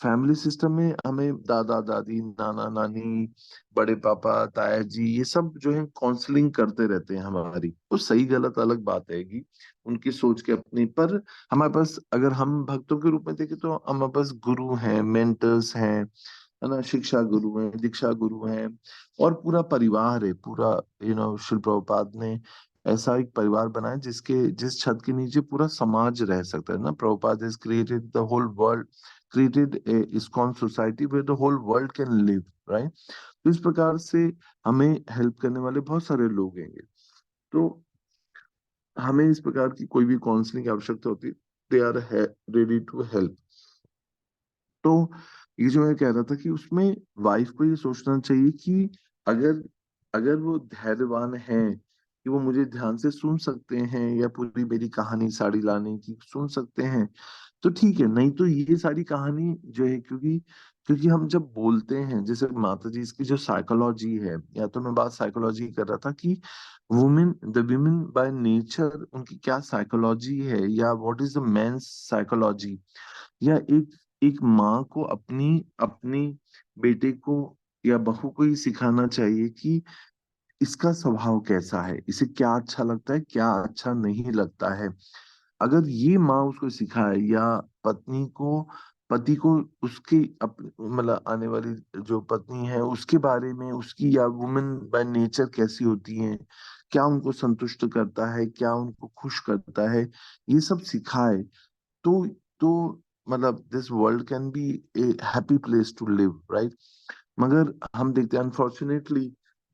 फैमिली सिस्टम में हमें दादा दादी, नाना नानी, बड़े पापा, ताया जी, ये सब जो है काउंसलिंग करते रहते हैं हमारी। वो सही गलत अलग बात है कि उनकी सोच के अपनी, पर हमारे पास अगर हम भक्तों के रूप में देखें, तो हमारे पास गुरु हैं, मेंटर्स हैं, है ना, शिक्षा गुरु हैं, दीक्षा गुरु हैं, और पूरा परिवार है पूरा। शिल प्रभुपाद ने ऐसा एक परिवार बनाया जिस छत के नीचे पूरा समाज रह सकता है ना। Prabhupada has created the whole world, created a ISKCON society where the whole world can live, right? तो इस प्रकार से हमें हेल्प करने वाले बहुत सारे लोग हैं। तो हमें इस प्रकार की कोई भी काउंसलिंग की आवश्यकता होती है, they are ready to help. तो ये जो मैं कह रहा था कि उसमें वाइफ को ये सोचना चाहिए कि अगर अगर वो धैर्यवान है कि वो मुझे ध्यान से सुन सकते हैं, या पूरी मेरी कहानी साड़ी लाने की सुन सकते हैं, तो ठीक है। नहीं तो ये सारी कहानी जो है, क्योंकि क्योंकि हम जब बोलते हैं, जैसे माता जी, इसकी जो साइकोलॉजी है, या तो मैं बात साइकोलॉजी कर रहा था कि द विमेन बाय नेचर उनकी क्या साइकोलॉजी है, या what is the man's psychology, या एक एक माँ को अपनी अपनी बेटे को या बहू को ही सिखाना चाहिए कि इसका स्वभाव कैसा है, इसे क्या अच्छा लगता है, क्या अच्छा नहीं लगता है। अगर ये माँ उसको सिखाए, या पत्नी को पति को उसकी मतलब आने वाली जो पत्नी है उसके बारे में, उसकी या वुमेन बाय नेचर कैसी होती है, क्या उनको संतुष्ट करता है, क्या उनको खुश करता है, ये सब सिखाए, तो मतलब this world can be a happy place to live, right. मगर हम देखते हैं अनफॉर्चुनेटली,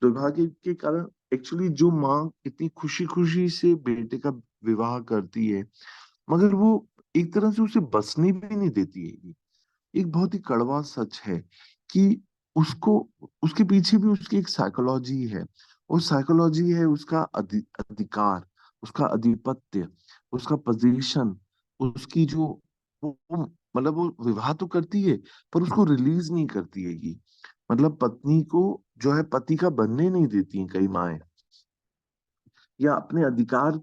दुर्भाग्य के कारण, एक्चुअली जो माँ इतनी खुशी खुशी से बेटे का विवाह करती है, मगर वो एक तरह से उसे बसने भी नहीं देती है। ये एक बहुत ही कड़वा सच है कि उसको, उसके पीछे भी उसकी एक साइकोलॉजी है। और साइकोलॉजी है उसका अधिकार, उसका आधिपत्य, उसका पोजीशन, उसकी जो मतलब वो विवाह तो करती है पर उसको रिलीज नहीं करती है ये। मतलब पत्नी को जो है पति का बनने नहीं देती हैं कई माएं, या अपने अधिकार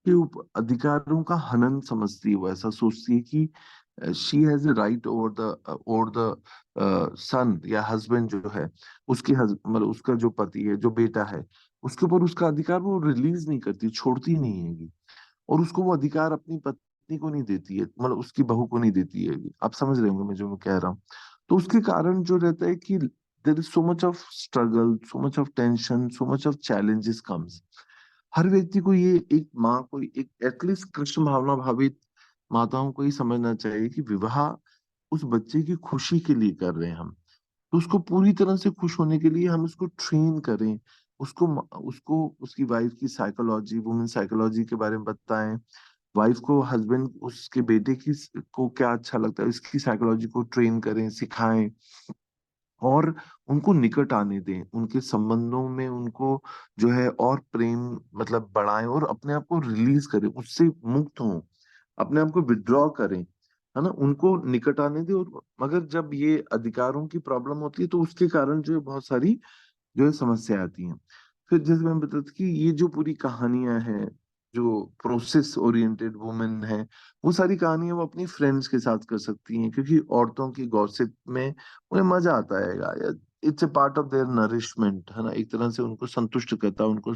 के ऊपर अधिकारों का हनन समझती है। वो ऐसा सोचती है कि she has a right over the son या हस्बैंड जो है, उसके मतलब उसका जो पति है, जो बेटा है, उसके ऊपर उसका अधिकार वो रिलीज नहीं करती, छोड़ती नहीं है। और उसको वो अधिकार अपनी पत्नी को नहीं देती है, मतलब उसकी बहू को नहीं देती है। आप समझ रहे होंगे मैं जो मैं कह रहा हूँ। तो उसके कारण जो रहता है कि there is so much of struggle, so much of tension, so much of challenges comes. हर व्यक्ति को ये, एक माँ को, एक एटलीस्ट कृष्ण भावना भावित माताओं को ही समझना चाहिए कि विवाह उस बच्चे की खुशी के लिए कर रहे हैं हम। तो उसको पूरी तरह से खुश होने के लिए हम उसको ट्रेन करें, उसको उसको उसकी वाइफ की साइकोलॉजी, वुमेन साइकोलॉजी के बारे में बताएं। वाइफ को हस्बैंड उसके बेटे की को क्या अच्छा लगता है, इसकी साइकोलॉजी को ट्रेन करें, सिखाएं। और उनको निकट आने दें, उनके संबंधों में उनको जो है और प्रेम मतलब बढ़ाएं, और अपने आप को रिलीज करें, उससे मुक्त हों, अपने आप को विड्रॉ करें, है ना, उनको निकट आने दें। और मगर जब ये अधिकारों की प्रॉब्लम होती है तो उसके कारण जो है बहुत सारी जो है समस्या आती हैं। फिर जैसे मैं बता कि ये जो पूरी कहानियां हैं, जो प्रोसेस ओरिएंटेड वुमेन है, वो सारी कहानियां वो अपनी फ्रेंड्स के साथ कर सकती हैं, क्योंकि औरतों की गॉसिप में उन्हें मजा आता है। It's a part of their nourishment, है ना, एक तरह से उनको संतुष्ट करता है, उनको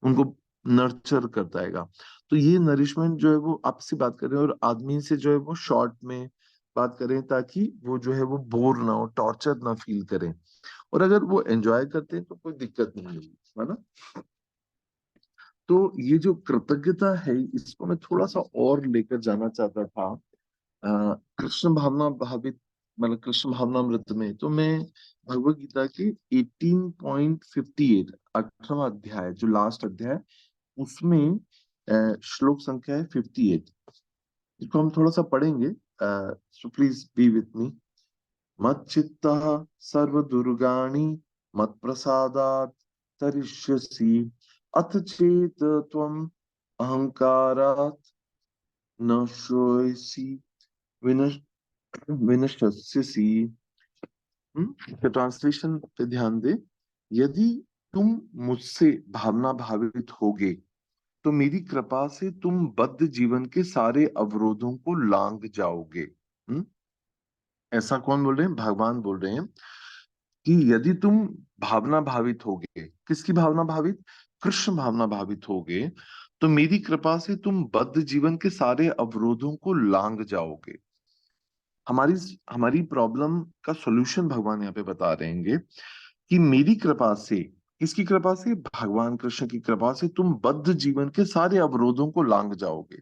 उनको नर्चर करता है। तो ये नरिशमेंट जो है वो आपसे बात करें, और आदमी से जो है वो शॉर्ट में बात करें, ताकि वो जो है वो बोर ना हो, टॉर्चर ना फील करें। और अगर वो एंजॉय करते हैं तो कोई दिक्कत नहीं होगी, है ना। तो ये जो कृतज्ञता है, इसको मैं थोड़ा सा और लेकर जाना चाहता था। कृष्ण भावना भावित, मतलब कृष्ण भावनामृत में तो मैं भगवत गीता के 18.58, 18वां अध्याय जो लास्ट अध्याय, उसमें श्लोक संख्या है 58। इसको हम थोड़ा सा पढ़ेंगे, so please be with me. मच्चित्तः सर्वदुर्गाणि मत्प्रसादात् तरिष्यसि, अथ चेत् त्वम् अहङ्कारात् न श्रोष्यसि विनश विनश्यसि। ट्रांसलेशन पे ध्यान दे। यदि तुम मुझसे भावना भावित होगे तो मेरी कृपा से तुम बद्ध जीवन के सारे अवरोधों को लांग जाओगे। ऐसा कौन बोल रहे हैं? भगवान बोल रहे हैं कि यदि तुम भावना भावित होगे, किसकी भावना भावित? कृष्ण भावना भावित होगे, तो मेरी कृपा से तुम बद्ध जीवन के सारे अवरोधों को लांग जाओगे। हमारी हमारी प्रॉब्लम का सॉल्यूशन भगवान यहाँ पे बता रहे हैं कि मेरी कृपा से, किसकी कृपा से? भगवान कृष्ण की कृपा से तुम बद्ध जीवन के सारे अवरोधों को लांग जाओगे,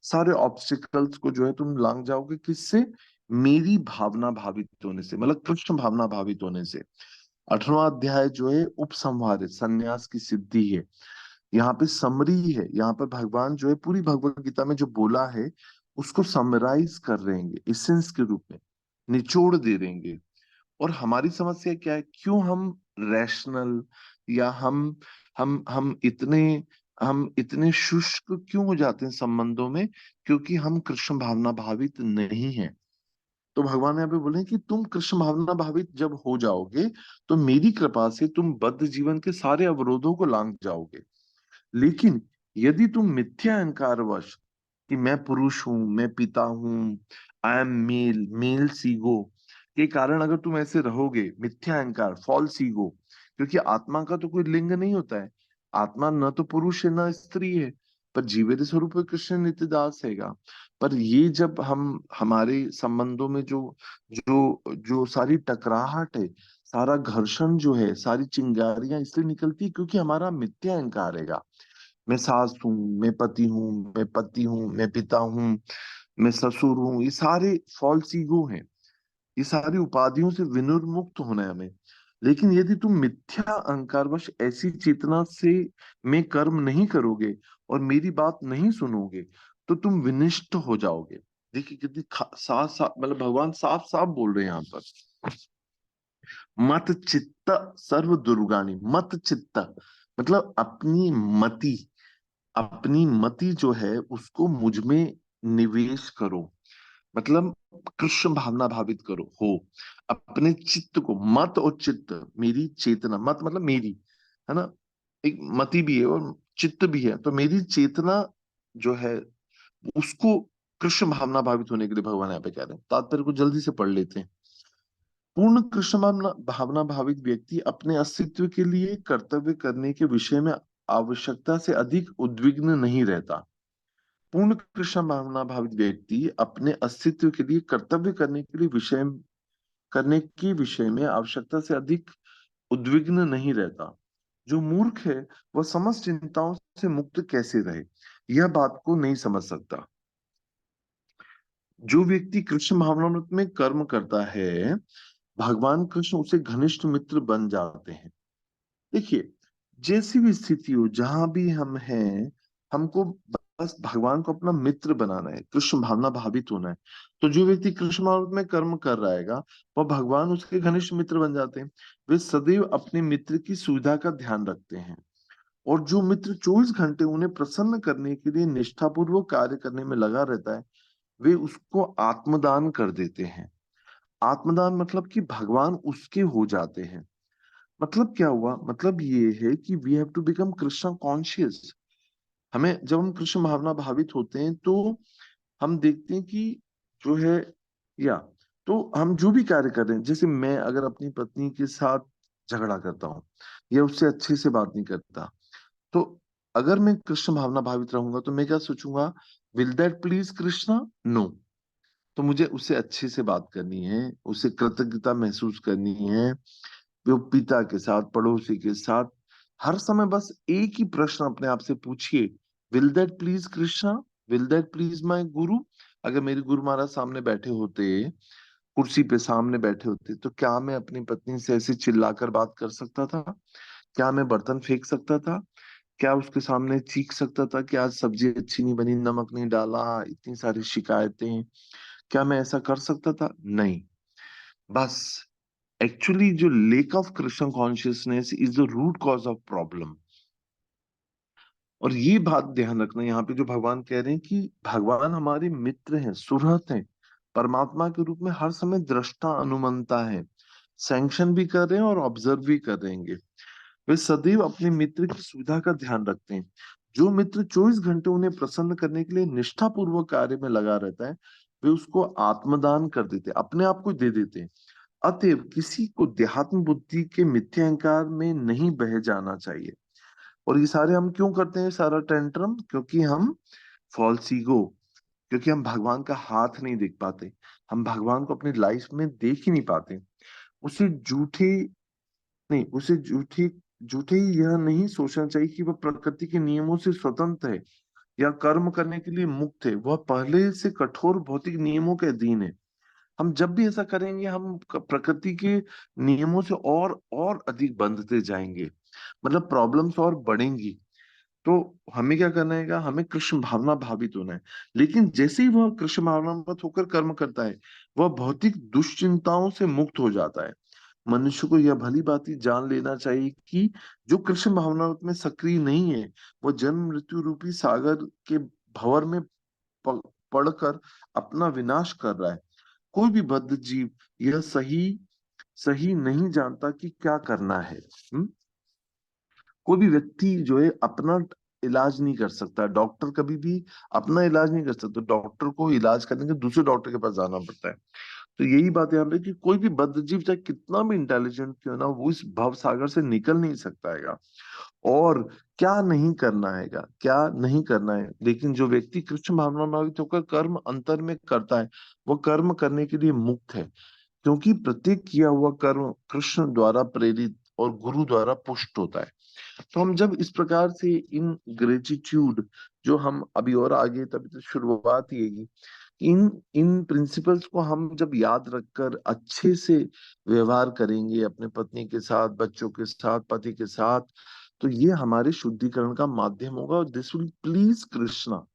सारे ऑब्स्टिकल्स को जो है तुम लांग जाओगे। किससे? मेरी भावना भावित होने से, मतलब कृष्ण भावना भावित होने से। 18वां अध्याय जो है उपसंहार है, संन्यास की सिद्धि है, यहाँ पे समरी है। यहाँ पर भगवान जो है पूरी भगवत गीता में जो बोला है उसको समराइज कर रहेंगे, एसेंस के रूप में निचोड़ दे देंगे। और हमारी समस्या क्या है? क्यों हम रैशनल, या हम इतने शुष्क क्यों हो जाते हैं संबंधों में? क्योंकि हम कृष्ण भावना भावित नहीं हैं। तो भगवान यहाँ पे बोले कि तुम कृष्ण भावना भावित जब हो जाओगे तो मेरी कृपा से तुम बद्ध जीवन के सारे अवरोधों को लांघ जाओगे। लेकिन यदि तुम मिथ्या अहंकारवश कि मैं पुरुष हूं, मैं पिता हूं, I am male, male ego के कारण अगर तुम ऐसे रहोगे, मिथ्या अहंकार, फॉल्स ईगो, क्योंकि आत्मा का तो कोई लिंग नहीं होता है, आत्मा न तो पुरुष है न स्त्री है, पर जीवित स्वरूप कृष्ण नित्यदास हैगा। पर ये जब हम हमारे संबंधों में जो जो जो सारी टकराहट है, सारा घर्षण जो है, सारी चिंगारियां इसलिए निकलती है क्योंकि हमारा मिथ्या अहंकार है। मैं सास हूँ, मैं पति हूँ, मैं पति हूँ, मैं पिता हूँ, मैं ससुर हूँ, ये सारे फॉल्स ईगो हैं। ये सारी उपाधियों से विनिर्मुक्त होना है हमें। लेकिन यदि तुम मिथ्या अहंकारवश ऐसी चेतना से में कर्म नहीं करोगे और मेरी बात नहीं सुनोगे तो तुम विनिष्ट हो जाओगे। देखिए कितनी साफ साफ, मतलब भगवान साफ साफ बोल रहे हैं यहाँ पर। मत चित्त सर्व दुर्गानी, मत चित्त मतलब अपनी मति जो है उसको मुझ में निवेश करो, मतलब कृष्ण भावना भावित करो हो। अपने चित्त को, मत और चित्त, मेरी चेतना, मत मतलब मेरी, है ना, एक मति भी है और चित्त भी है, तो मेरी चेतना जो है उसको कृष्ण भावना भावित होने के लिए भगवान यहाँ पे कह रहे हैं। तात्पर्य को जल्दी से पढ़ लेते हैं। पूर्ण कृष्ण भावना भावना भावित व्यक्ति अपने अस्तित्व के लिए कर्तव्य करने के विषय में आवश्यकता से अधिक उद्विग्न नहीं रहता। पूर्ण कृष्ण भावना भावित व्यक्ति अपने अस्तित्व के लिए कर्तव्य करने के विषय में आवश्यकता से अधिक उद्विग्न नहीं रहता। जो मूर्ख है वह समस्त चिंताओं से मुक्त कैसे रहे, यह बात को नहीं समझ सकता। जो व्यक्ति कृष्ण भावनामृत में कर्म करता है, भगवान कृष्ण उसे घनिष्ठ मित्र बन जाते हैं। देखिए, जैसी भी स्थिति हो, जहां भी हम हैं, हमको बस भगवान को अपना मित्र बनाना है, कृष्ण भावना भावित होना है। तो जो व्यक्ति कृष्ण भाव में कर्म कर रहेगा वह भगवान उसके घनिष्ठ मित्र बन जाते हैं। वे सदैव अपने मित्र की सुविधा का ध्यान रखते हैं, और जो मित्र 24 घंटे उन्हें प्रसन्न करने के लिए निष्ठापूर्वक कार्य करने में लगा रहता है, वे उसको आत्मदान कर देते हैं। आत्मदान मतलब कि भगवान उसके हो जाते हैं। मतलब क्या हुआ, मतलब ये है कि we have to become Krishna conscious. हमें जब हम कृष्ण भावना भावित होते हैं तो हम देखते हैं कि जो है, या तो हम जो भी कार्य कर रहे हैं, जैसे मैं अगर अपनी पत्नी के साथ झगड़ा करता हूँ या उससे अच्छे से बात नहीं करता, तो अगर मैं कृष्ण भावना भावित रहूंगा तो मैं क्या सोचूंगा, will that please Krishna, no. तो मुझे उससे अच्छे से बात करनी है, उससे कृतज्ञता महसूस करनी है, वो पिता के साथ, पड़ोसी के साथ। हर समय बस एक ही प्रश्न अपने आप से पूछिए, will that please Krishna, will that please my गुरु। अगर मेरे गुरु महाराज सामने बैठे होते, कुर्सी पे सामने बैठे होते, तो क्या मैं अपनी पत्नी से ऐसे चिल्लाकर बात कर सकता था? क्या मैं बर्तन फेंक सकता था? क्या उसके सामने चीख सकता था कि आज सब्जी अच्छी नहीं बनी, नमक नहीं डाला, इतनी सारी शिकायतें? क्या मैं ऐसा कर सकता था? नहीं। बस एक्चुअली जो lack of Krishna consciousness is the root cause of problem. और ये बात ध्यान रखना, यहाँ पे जो भगवान कह रहे हैं कि भगवान हमारे मित्र हैं, सुहृद हैं, परमात्मा के रूप में हर समय दृष्टा अनुमंता है, सैंक्शन भी कर रहे हैं और ऑब्जर्व भी कर रहेंगे। वे सदैव अपने मित्र की सुविधा का ध्यान रखते हैं। जो मित्र 24 घंटे उन्हें प्रसन्न करने के लिए निष्ठापूर्वक कार्य में लगा रहता है, वे उसको आत्मदान कर देते हैं, अपने आप को दे देते हैं। अतएव किसी को देहात्म बुद्धि के मिथ्या अहंकार में नहीं बह जाना चाहिए। और ये सारे हम क्यों करते हैं, सारा टेंट्रम? क्योंकि हम फॉल्स ईगो, क्योंकि हम भगवान का हाथ नहीं देख पाते, हम भगवान को अपनी लाइफ में देख ही नहीं पाते। उसे झूठे नहीं, उसे झूठे झूठे ही यह नहीं सोचना चाहिए कि वह प्रकृति के नियमों से स्वतंत्र है या कर्म करने के लिए मुक्त है। वह पहले से कठोर भौतिक नियमों के अधीन है। हम जब भी ऐसा करेंगे हम प्रकृति के नियमों से और अधिक बंधते जाएंगे, मतलब प्रॉब्लम्स और बढ़ेंगी। तो हमें क्या करना है, हमें कृष्ण भावना भावित होना है। लेकिन जैसे ही वह कृष्ण भावनामत होकर कर्म करता है, वह भौतिक दुश्चिंताओं से मुक्त हो जाता है। मनुष्य को यह भली भांति जान लेना चाहिए कि जो कृष्ण भावनामत में सक्रिय नहीं है, वह जन्म मृत्यु रूपी सागर के भंवर में पड़कर अपना विनाश कर रहा है। कोई भी बद्ध जीव यह सही सही नहीं जानता कि क्या करना है। कोई भी व्यक्ति जो है अपना इलाज नहीं कर सकता, डॉक्टर कभी भी अपना इलाज नहीं कर सकता, डॉक्टर को इलाज करने के दूसरे डॉक्टर के पास जाना पड़ता है। तो यही बात यहाँ पे कि कोई भी बद्ध जीव चाहे कितना भी इंटेलिजेंट क्यों ना, वो इस भव सागर से निकल नहीं सकता है। और क्या नहीं करना हैगा, क्या नहीं करना है, लेकिन जो व्यक्ति कृष्ण भावनाभावित होकर कर्म अंतर में करता है, वो कर्म करने के लिए मुक्त है, क्योंकि प्रत्येक किया हुआ कर्म कृष्ण द्वारा प्रेरित और गुरु द्वारा पुष्ट होता है। तो हम जब इस प्रकार से इन ग्रेटिट्यूड, जो हम अभी और आगे, तभी तो शुरुआत ही है, इन इन प्रिंसिपल्स को हम जब याद रखकर अच्छे से व्यवहार करेंगे अपने पत्नी के साथ, बच्चों के साथ, पति के साथ, तो ये हमारे शुद्धिकरण का माध्यम होगा, और दिस विल प्लीज कृष्णा।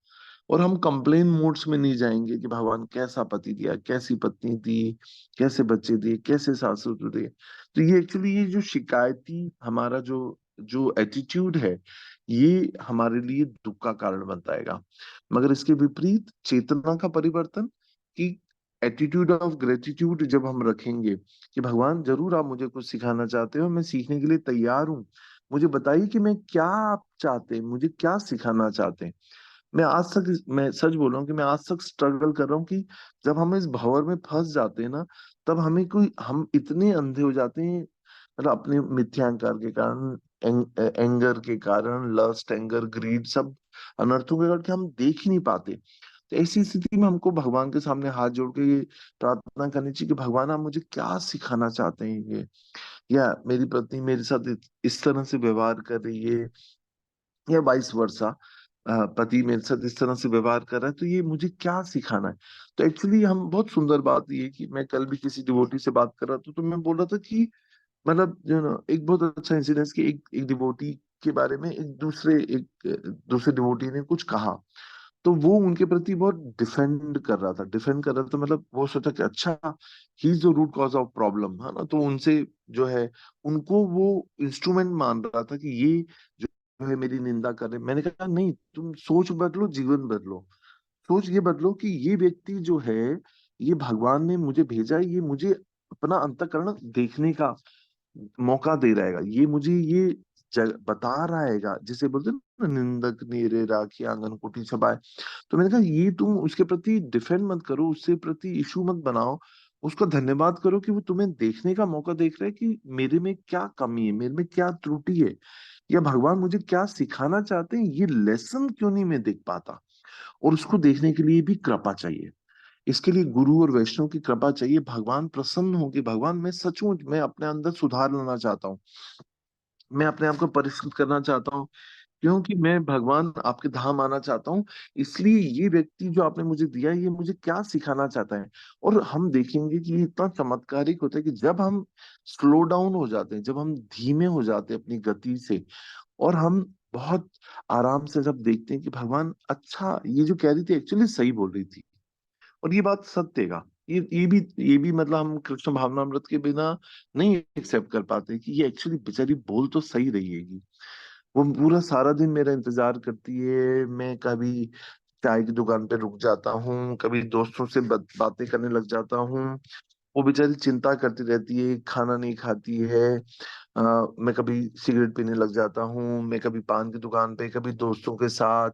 और हम कंप्लेन मोड्स में नहीं जाएंगे कि भगवान कैसा पति दिया, कैसी पत्नी दी, कैसे बच्चे दिए, कैसे सास ससुर दिए। तो ये एक्चुअली ये जो शिकायती हमारा जो जो एटीट्यूड है, ये हमारे लिए दुख का कारण बनता है। मगर इसके विपरीत चेतना का परिवर्तन, कि एटीट्यूड ऑफ ग्रेटिट्यूड जब हम रखेंगे कि भगवान जरूर आप मुझे कुछ सिखाना चाहते हो, मैं सीखने के लिए तैयार हूँ, मुझे बताइए कि मैं क्या आप चाहते हैं, मुझे क्या सिखाना चाहते हैं। मैं सच बोल रहा हूँ कि मैं आज तक स्ट्रगल कर रहा हूँ कि जब हम इस भंवर में फंस जाते हैं ना, तब हम इतने अंधे हो जाते हैं, मतलब अपने मिथ्यांकार के कारण, एंगर के कारण, लस्ट, एंगर, ग्रीड, सब अनर्थों के कारण, कि हम देख ही नहीं पाते। तो ऐसी स्थिति में हमको भगवान के सामने हाथ जोड़ के ये प्रार्थना करनी चाहिए कि भगवान आप मुझे क्या सिखाना चाहते हैं, ये या मेरी पत्नी मेरे साथ इस तरह से व्यवहार कर रही है, या वाइस वर्सा, पति मेरे साथ इस तरह से व्यवहार कर रहा है, तो ये मुझे क्या सिखाना है। तो एक्चुअली हम बहुत सुंदर बात ये कि मैं कल भी किसी डिवोटी से बात कर रहा था, तो मैं बोल रहा था कि मतलब जो ना, एक बहुत अच्छा इंसिडेंस कि एक डिवोटी के बारे में दूसरे डिवोटी ने कुछ कहा, तो वो उनके प्रति बहुत डिफेंड कर रहा था, मतलब वो सोचा कि अच्छा, he is the root cause of problem, है ना। तो उनसे जो है, उनको वो इंस्ट्रूमेंट मान रहा था कि ये जो है मेरी निंदा कर रहे। मैंने कहा नहीं, तुम सोच बदलो, जीवन बदलो। सोच ये बदलो कि ये व्यक्ति जो है, ये भगवान ने मुझे भेजा है, ये मुझे अपना अंतःकरण देखने का मौका दे रहेगा, ये मुझे ये बता रहा हैगा, जिसे बोलते हैं ना, निंदक नीरे राखी आंगन कुटी छबाए। तो मैंने कहा ये तुम उसके प्रति डिफेंड मत करो, उससे प्रति इशू मत बनाओ, उसका धन्यवाद करो कि वो तुम्हें देखने का मौका देख रहा है कि मेरे में क्या कमी है, मेरे में क्या त्रुटि है, या भगवान मुझे क्या सिखाना चाहते हैं, ये लेसन क्यों नहीं मैं देख पाता। और उसको देखने के लिए भी कृपा चाहिए, इसके लिए गुरु और वैष्णव की कृपा चाहिए। भगवान प्रसन्न हो कि भगवान, मैं सचमुच मैं अपने अंदर सुधार लाना चाहता हूँ, मैं अपने आप को परिष्कृत करना चाहता हूँ, क्योंकि मैं भगवान आपके धाम आना चाहता हूँ। इसलिए ये व्यक्ति जो आपने मुझे दिया, ये मुझे क्या सिखाना चाहता है। और हम देखेंगे कि ये इतना चमत्कारिक होता है कि जब हम स्लो डाउन हो जाते हैं, जब हम धीमे हो जाते हैं अपनी गति से, और हम बहुत आराम से जब देखते हैं कि भगवान, अच्छा ये जो कह रही थी एक्चुअली सही बोल रही थी, और ये बात सत्य का, ये भी मतलब हम कृष्ण भावनामृत के बिना नहीं एक्सेप्ट कर पाते कि ये एक्चुअली बेचारी बोल तो सही रही है। वो पूरा सारा दिन मेरा इंतजार करती है, मैं कभी चाय की दुकान पे रुक जाता हूँ, कभी दोस्तों से बातें करने लग जाता हूँ, वो बेचारी चिंता करती रहती है, खाना नहीं खाती है। मैं कभी सिगरेट पीने लग जाता हूँ, मैं कभी पान की दुकान पे, कभी दोस्तों के साथ,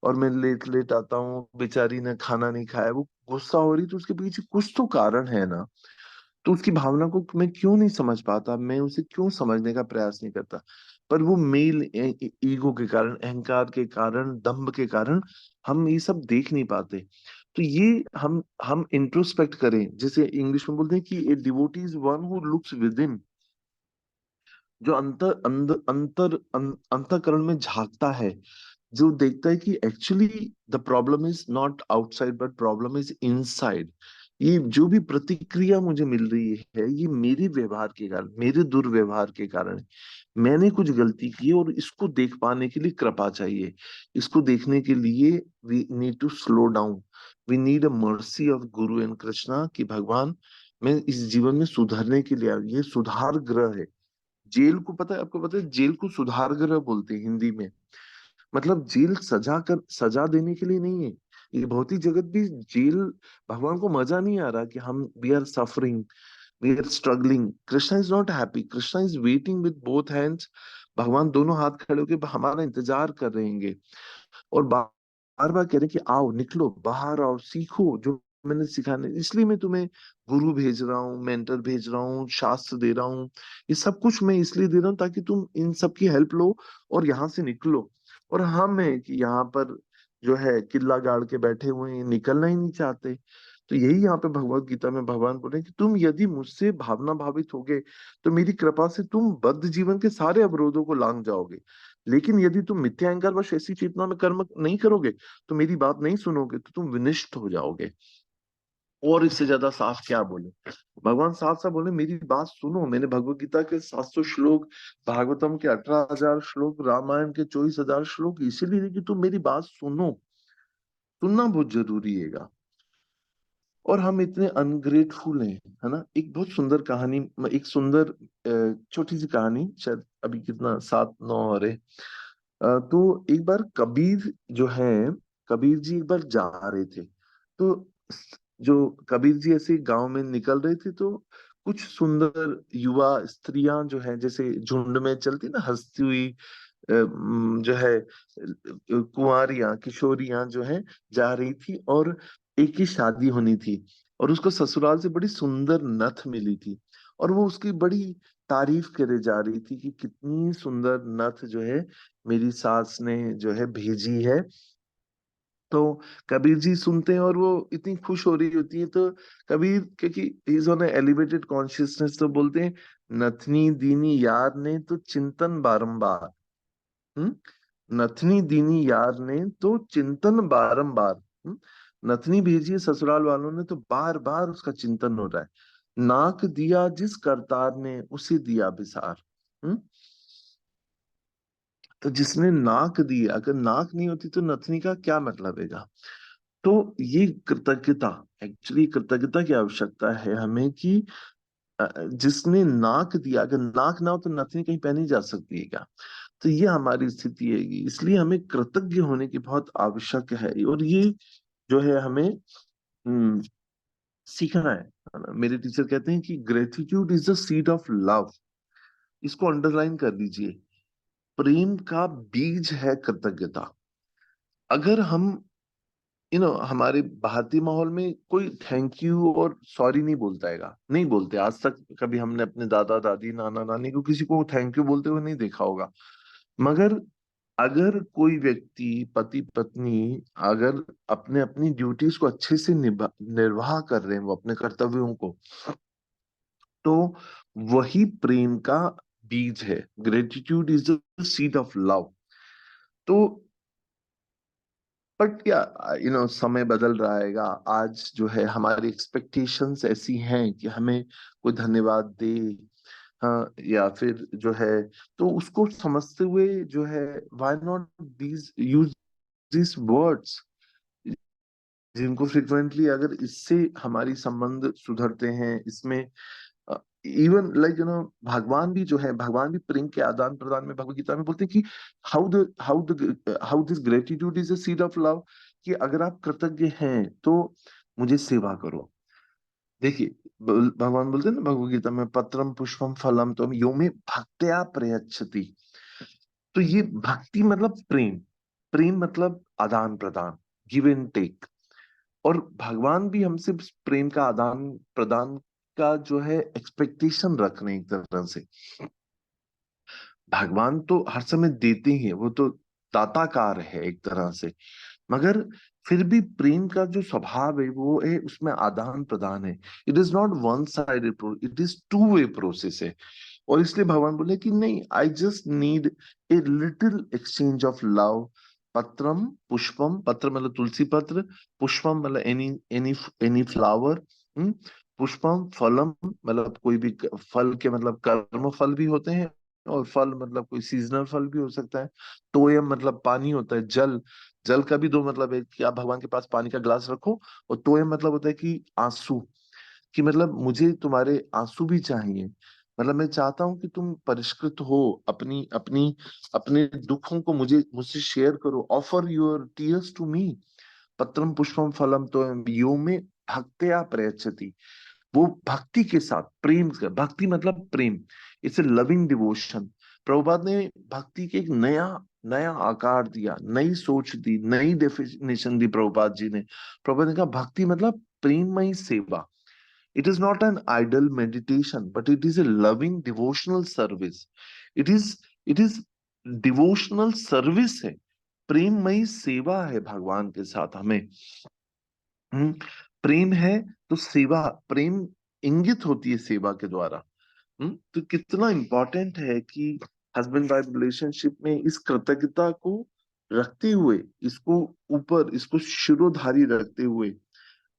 और मैं लेट लेट आता हूँ, बेचारी ने खाना नहीं खाया, वो गुस्सा हो रही, तो उसके पीछे कुछ तो कारण है ना। तो उसकी भावना को मैं क्यों नहीं समझ पाता, मैं उसे क्यों समझने का प्रयास नहीं करता। पर वो मेल ईगो के कारण, अहंकार के कारण, दंभ के कारण हम ये सब देख नहीं पाते। तो ये हम इंट्रोस्पेक्ट करें, जैसे इंग्लिश में बोलते हैं कि a devotee is one who looks with in, जो अंतःकरण में झांकता है, जो देखता है कि actually the problem is not outside but problem is inside. ये जो भी प्रतिक्रिया मुझे मिल रही है, ये मेरे व्यवहार के कारण, मेरे दुर्व्यवहार के कारण है। मैंने कुछ गलती की है, और इसको देख पाने के लिए कृपा चाहिए। इसको देखने के लिए we need to slow down, we need a mercy of guru and Krishna, कि भगवान, मैं इस जीवन में सुधरने के लिए आया हूं। ये सुधार ग्रह है। जेल को पता है, आपको पता है, जेल को सुधार गृह बोलते हैं हिंदी में। मतलब जेल सजा देने के लिए नहीं है, ये भौतिक जगत भी जेल। भगवान को मजा नहीं आ रहा कि हम we are suffering, we are struggling. Krishna is not happy, Krishna is waiting with both hands. भगवान दोनों हाथ खड़े होकर हमारा इंतजार कर रहे हैं, और बार बार कह रहे हैं कि आओ, निकलो बाहर, आओ, सीखो जो मैंने सिखाने, इसलिए मैं तुम्हें गुरु भेज रहा हूँ, मेंटर भेज रहा हूँ, शास्त्र दे रहा हूँ। ये सब कुछ मैं इसलिए दे रहा हूँ ताकि तुम इन सब की हेल्प लो और यहाँ से निकलो। और हम है कि यहाँ पर जो है किल्ला गाड़ के बैठे हुए हैं, निकलना ही नहीं चाहते। तो यही यहाँ पे भगवत गीता में भगवान बोले हैं कि तुम यदि मुझसे भावना भावित होगे तो मेरी कृपा से तुम बद्ध जीवन के सारे अवरोधों को लांग जाओगे। लेकिन यदि तुम मिथ्या अहंकार वश ऐसी चेतना में कर्म नहीं करोगे, तो मेरी बात नहीं सुनोगे, तो तुम विनिष्ट हो जाओगे। और इससे ज्यादा साफ क्या बोले। भगवान साफ साफ बोले मेरी बात सुनो। मैंने भगवत गीता के 700 श्लोक, भागवतम के 18,000 श्लोक, रामायण के 24,000 श्लोक इसीलिए कि तुम मेरी बात सुनो। सुनना बहुत जरूरी है। और हम इतने अनग्रेटफुल हैं, है ना। एक बहुत सुंदर कहानी, एक सुंदर छोटी सी कहानी, शायद अभी कितना 7-9 और है। तो एक बार कबीर जो है, कबीर जी एक बार जा रहे थे। तो जो कबीर जी ऐसे गांव में निकल रहे थे, तो कुछ सुंदर युवा स्त्रियां जो है, जैसे झुंड में चलती ना हंसती हुई, जो है कुंवारियां, किशोरियां जो है जा रही थी, और एक की शादी होनी थी, और उसको ससुराल से बड़ी सुंदर नथ मिली थी, और वो उसकी बड़ी तारीफ करे जा रही थी कि कितनी सुंदर नथ जो है मेरी सास ने जो है भेजी है। तो कबीर जी सुनते हैं और वो इतनी खुश हो रही होती है, तो कबीर, क्योंकि इज ऑन एलिवेटेड कॉन्शियसनेस, तो बोलते हैं नथनी दीनी यार ने तो चिंतन बारंबार। हम्म। नथनी दीनी यार ने तो चिंतन बारंबार। नथनी भेजी है ससुराल वालों ने, तो बार बार उसका चिंतन हो रहा है। नाक दिया जिस करतार ने उसे दिया बिसार। हम्म। तो जिसने नाक दी, अगर नाक नहीं होती तो नथनी का क्या मतलब है। तो ये कृतज्ञता, एक्चुअली कृतज्ञता की आवश्यकता है हमें कि जिसने नाक दिया, अगर नाक ना हो तो नथनी कहीं पहनी जा सकती है क्या। तो ये हमारी स्थिति है, इसलिए हमें कृतज्ञ होने की बहुत आवश्यक है। और ये जो है हमें सीखना है ना। मेरे टीचर कहते हैं कि gratitude is the seed of love. इसको अंडरलाइन कर दीजिए। प्रेम का बीज है कृतज्ञता। अगर हम हमारे भारतीय माहौल में कोई थैंक यू और सॉरी नहीं बोलता हैगा, नहीं बोलते आज तक। कभी हमने अपने दादा दादी नाना नानी को किसी को थैंक यू बोलते हुए नहीं देखा होगा। मगर अगर कोई व्यक्ति, पति पत्नी, अगर अपने अपनी ड्यूटीज को अच्छे से निर्वाह कर रहे हैं, वो अपने कर्तव्यों को, तो वही प्रेम का बीज है। Gratitude is the seed of love. तो बट या समय बदल रहा है। आज जो है हमारी एक्सपेक्टेशंस ऐसी हैं कि हमें कोई धन्यवाद दे, हाँ, या फिर जो है, तो उसको समझते हुए जो है, why not these use this words, जिनको फ्रिक्वेंटली, अगर इससे हमारी संबंध सुधरते हैं, इसमें इवन लाइक भगवान भी जो है, भगवान भी प्रेम के आदान प्रदान में भगवत गीता में बोलते हैं कि how this gratitude is a seed of love, कि अगर आप कृतज्ञ हैं तो मुझे सेवा करो। देखिए, भगवान बोलते हैं ना भगवत गीता में, पत्रम पुष्पम फलम तो यो में भक्त्या प्रयच्छति। तो ये भक्ति मतलब प्रेम, प्रेम मतलब आदान प्रदान, गिव एंड टेक। और भगवान भी हमसे प्रेम का आदान प्रदान का जो है एक्सपेक्टेशन रख रहे हैं एक तरह से। भगवान तो हर समय देते ही है, वो तो दाताकार है एक तरह से। मगर फिर भी प्रेम का जो स्वभाव है वो है, उसमें आदान प्रदान है। It is not one sided, it is two way process है। और इसलिए भगवान बोले कि नहीं, I just need a little exchange of love. पत्रम पुष्पम, पत्र मतलब तुलसी पत्र, पुष्पम मतलब एनी एनी एनी फ्लावर, पुष्पम फलम मतलब कोई भी फल के, मतलब कर्म फल भी होते हैं, और फल मतलब कोई सीजनल फल भी हो सकता है। तोयम मतलब पानी होता है, जल। जल का भी दो मतलब है कि आप भगवान के पास पानी का ग्लास रखो। और तोयम मतलब होता है कि आंसू, कि मतलब मुझे तुम्हारे आंसू भी चाहिए। मतलब मैं चाहता हूं कि तुम परिष्कृत हो, अपनी अपनी अपने दुखों को मुझसे शेयर करो, offer your tears to me. पत्रम पुष्पम फलम तो यो में भक्त्या प्रयच्छति। वो भक्ति के साथ प्रेम का, भक्ति मतलब प्रेम, it's a loving devotion. Prabhupada ने भक्ति के एक नया नया आकार दिया, नई सोच दी, नई डेफिनेशन दी प्रभुपाद जी ने। प्रभुपाद ने कहा भक्ति मतलब प्रेममयी सेवा। It is not an idle meditation but it is a loving devotional service. It is devotional service है, प्रेममयी सेवा है भगवान के साथ हमें। हम्म, प्रेम है तो सेवा, प्रेम इंगित होती है सेवा के द्वारा। तो कितना इंपॉर्टेंट है कि हस्बैंड वाइफ रिलेशनशिप में इस कृतज्ञता को रखते हुए, इसको ऊपर, इसको शिरोधारी रखते हुए,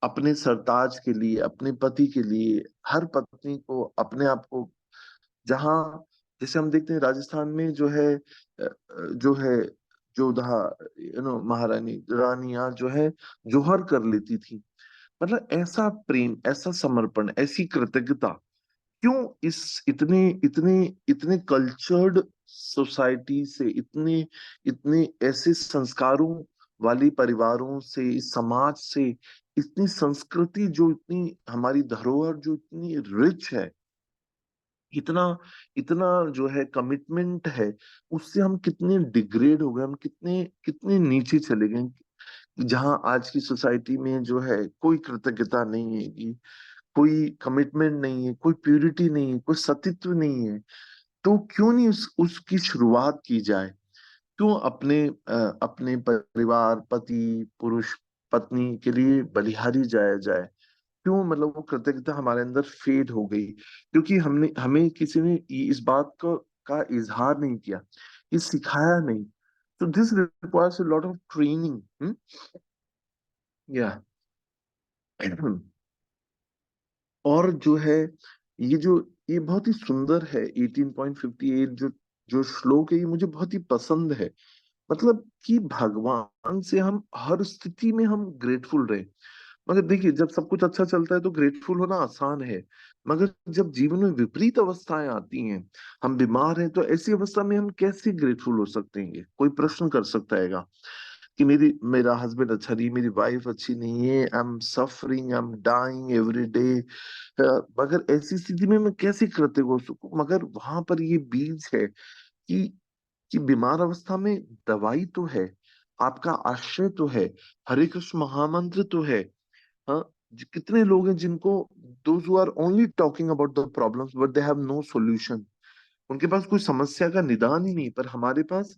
अपने सरताज के लिए, अपने पति के लिए, हर पत्नी को अपने आप को, जहां जैसे हम देखते हैं राजस्थान में जो है जो है जोधा, महारानी रानियां जो है जोहर कर लेती थी। मतलब ऐसा प्रेम, ऐसा समर्पण, ऐसी कृतज्ञता क्यों इस इतने इतने इतने कल्चर्ड सोसाइटी से, इतने इतने ऐसे संस्कारों वाली परिवारों से, इस समाज से, इतनी संस्कृति जो इतनी हमारी धरोहर जो इतनी रिच है, इतना इतना जो है कमिटमेंट है, उससे हम कितने डिग्रेड हो गए, हम कितने कितने नीचे चले गए। जहां आज की सोसाइटी में जो है कोई कृतज्ञता नहीं है, कोई कमिटमेंट नहीं है, कोई प्यूरिटी नहीं है, कोई सतीत्व नहीं है। तो क्यों नहीं उसकी शुरुआत की जाए? क्यों अपने परिवार, पति, पुरुष, पत्नी के लिए बलिहारी जाया जाए? क्यों मतलब वो कृतज्ञता हमारे अंदर फेड हो गई? क्योंकि हमने हमें किसी ने इस बात का इजहार नहीं किया, ये सिखाया नहीं। तो this requires a lot of training. या और जो है ये जो ये बहुत ही सुंदर है 18.58 जो जो श्लोक है, ये मुझे बहुत ही पसंद है। मतलब कि भगवान से हम हर स्थिति में हम ग्रेटफुल रहे। मगर देखिए, जब सब कुछ अच्छा चलता है तो ग्रेटफुल होना आसान है। मगर जब जीवन में विपरीत अवस्थाएं आती हैं, हम बीमार हैं, तो ऐसी अवस्था में हम कैसे ग्रेटफुल हो सकते हैं? कोई प्रश्न कर सकता है कि मेरा हस्बैंड अच्छा नहीं, मेरी वाइफ अच्छी नहीं है, I am suffering, I am dying every day, मगर ऐसी स्थिति में मैं कैसे कृतज्ञ हो सकूं? मगर वहां पर ये बीज है कि बीमार अवस्था में दवाई तो है, आपका आश्रय तो है, हरे कृष्ण महामंत्र तो है। हाँ, कितने लोग हैं जिनको, those who are only talking about the problems but they have no solution. उनके पास कोई समस्या का निदान ही नहीं, पर हमारे पास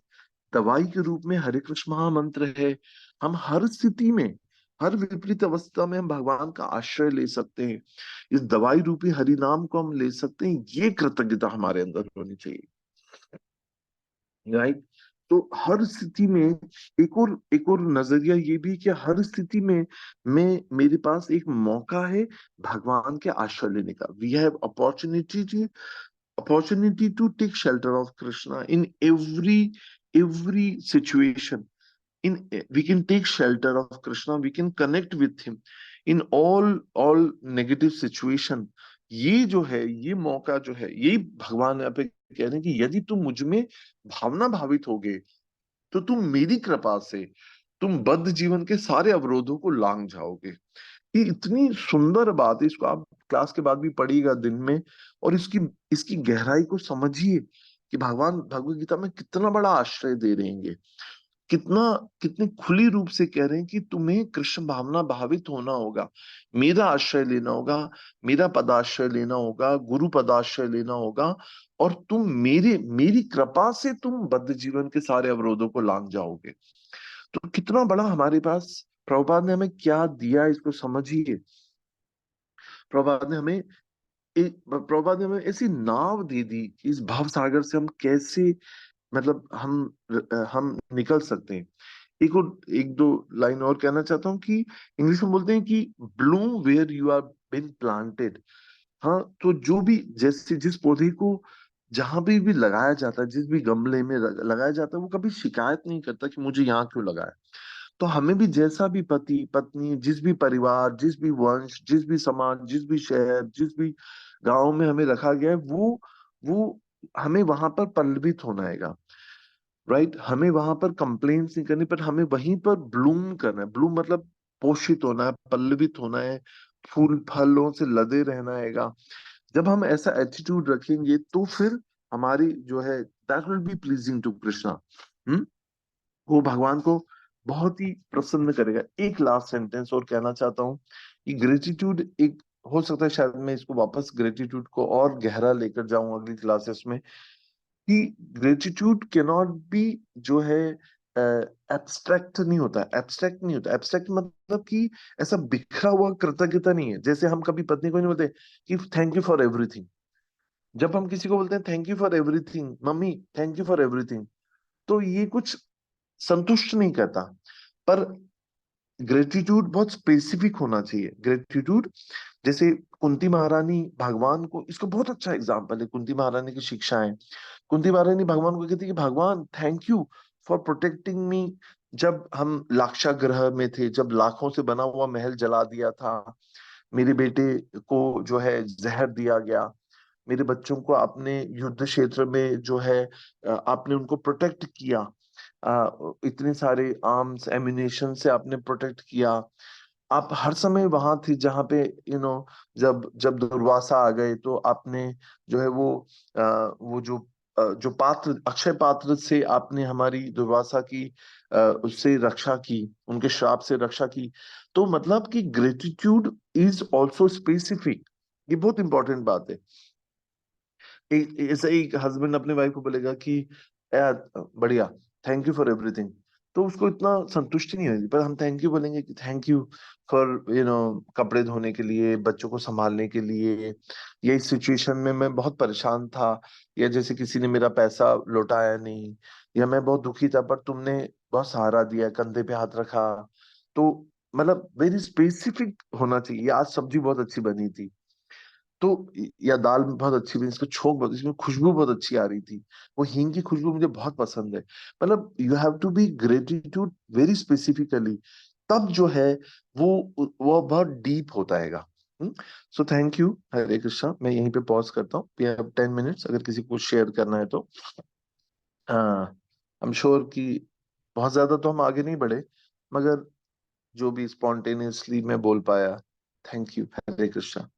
दवाई के रूप में हरे कृष्ण महामंत्र है। हम हर स्थिति में, हर विपरीत अवस्था में हम भगवान का आश्रय ले सकते हैं। इस दवाई रूपी हरि नाम को हम ले सकते हैं। ये कृतज्ञता हमारे अंदर होनी चाहिए, राइट? तो हर स्थिति में एक और नजरिया ये भी कि हर स्थिति में मैं मेरे पास एक मौका है भगवान के आश्रय लेने का। We have opportunity to take shelter of Krishna in every situation. We can take shelter of Krishna, we can connect with him in all negative situation। ये जो है, ये मौका जो है, यही भगवान यहाँ पे कह रहे हैं कि यदि तुम मुझ में भावना भावित होगे तो तुम मेरी कृपा से तुम बद्ध जीवन के सारे अवरोधों को लांग जाओगे। ये इतनी सुंदर बात है, इसको आप क्लास के बाद भी पढ़िएगा दिन में, और इसकी इसकी गहराई को समझिए कि भगवान भगवत गीता में कितना बड़ा आश्रय दे रहे हैं। कितना कितनी खुली रूप से कह रहे हैं कि तुम्हें कृष्ण भावना भावित होना होगा, मेरा आश्रय लेना होगा, मेरा पदाश्रय लेना होगा, गुरु पदाश्रय लेना होगा, और तुम मेरी कृपा से तुम बद्ध जीवन के सारे अवरोधों को लांग जाओगे। तो कितना बड़ा हमारे पास प्रभुपाद ने हमें क्या दिया, इसको समझिए। प्रभुपाद ने हमें प्रभुपाद ने हमें ऐसी नाव दे दी कि इस भव सागर से हम कैसे, मतलब हम निकल सकते हैं। एक दो लाइन और कहना चाहता हूँ कि इंग्लिश में बोलते हैं कि bloom where you are been planted. हाँ, तो जो भी, जैसे जिस पौधे को जहां भी लगाया जाता है, जिस भी गमले में लगाया जाता है, वो कभी शिकायत नहीं करता कि मुझे यहाँ क्यों लगाया। तो हमें भी जैसा भी पति पत्नी, जिस भी परिवार, जिस भी वंश, जिस भी समाज, जिस भी शहर, जिस भी गांव में हमें रखा गया है, वो हमें वहां पर पल्लवित होना है, राइट? हमें वहां पर कंप्लेन्स नहीं करनी, पर हमें वहीं पर ब्लूम करना है। ब्लूम मतलब पोषित होना है, पल्लवित होना है, फूल फलों से लदे रहना हैगा। जब हम ऐसा एटीट्यूड रखेंगे तो फिर हमारी जो है that will be pleasing to Krishna. Hmm वो भगवान को बहुत ही प्रसन्न करेगा। एक लास्ट सेंटेंस और कहना चाहता हूँ कि ग्रेटिट्यूड एक, हो सकता है शायद मैं इसको वापस ग्रेटिट्यूड को और गहरा लेकर जाऊं अगली क्लासेस में, कि ग्रेटिट्यूड कैन नॉट बी जो है एब्स्ट्रैक्ट नहीं होता, एब्स्ट्रैक्ट नहीं होता। एब्स्ट्रैक्ट मतलब कि ऐसा बिखरा हुआ कृतज्ञता नहीं है। जैसे हम कभी पत्नी को नहीं बोलते कि थैंक यू फॉर एवरीथिंग। जब हम किसी को बोलते हैं thank you for everything mummy, thank you for everything, तो ये कुछ संतुष्ट नहीं करता। पर ग्रेटिट्यूड बहुत स्पेसिफिक होना चाहिए। ग्रेटिट्यूड जैसे कुंती महारानी भगवान को, इसको बहुत अच्छा एग्जाम्पल है कुंती महारानी की शिक्षाएं। कुंती महारानी भगवान को कहती है कि भगवान थैंक यू फॉर प्रोटेक्टिंग मी। जब हम लाक्षागृह में थे, जब लाखों से बना हुआ महल जला दिया था, मेरे बेटे को जो है जहर दिया गया, मेरे बच्चों को आपने युद्ध क्षेत्र में जो है आपने उनको प्रोटेक्ट किया, इतने सारे आर्म्स एम्यूनेशन से आपने प्रोटेक्ट किया। आप हर समय वहां थे जहां पे जब जब दुर्वासा आ गए तो आपने जो है वो जो पात्र, अक्षय पात्र से आपने हमारी दुर्वासा की उससे रक्षा की, उनके श्राप से रक्षा की। तो मतलब कि ग्रेटिट्यूड इज ऑल्सो स्पेसिफिक। ये बहुत इंपॉर्टेंट बात है। एक ऐसा एक हस्बैंड अपने वाइफ को बोलेगा कि यार बढ़िया, थैंक यू फॉर एवरीथिंग, तो उसको इतना संतुष्टि नहीं होगी। पर हम थैंक यू बोलेंगे कि थैंक यू फॉर कपड़े धोने के लिए, बच्चों को संभालने के लिए, या इस सिचुएशन में मैं बहुत परेशान था, या जैसे किसी ने मेरा पैसा लौटाया नहीं, या मैं बहुत दुखी था पर तुमने बहुत सहारा दिया, कंधे पे हाथ रखा। तो मतलब वेरी स्पेसिफिक होना चाहिए। आज सब्जी बहुत अच्छी बनी थी, तो या दाल में बहुत अच्छी बनी, इसका छोंक बहुत, इसमें खुशबू बहुत अच्छी आ रही थी, वो हींग की खुशबू मुझे बहुत पसंद है। मतलब you have to be gratitude very specifically, तब जो है वो बहुत डीप होता हैगा। So thank you. Hare Krishna. मैं यहीं पे पॉज करता हूँ। वी हैव 10 मिनट्स, अगर किसी को शेयर करना है तो। हाँ, आई एम श्योर कि बहुत ज्यादा तो हम आगे नहीं बढ़े, मगर जो भी स्पॉन्टेनियसली मैं बोल पाया। Thank you. Hare Krishna.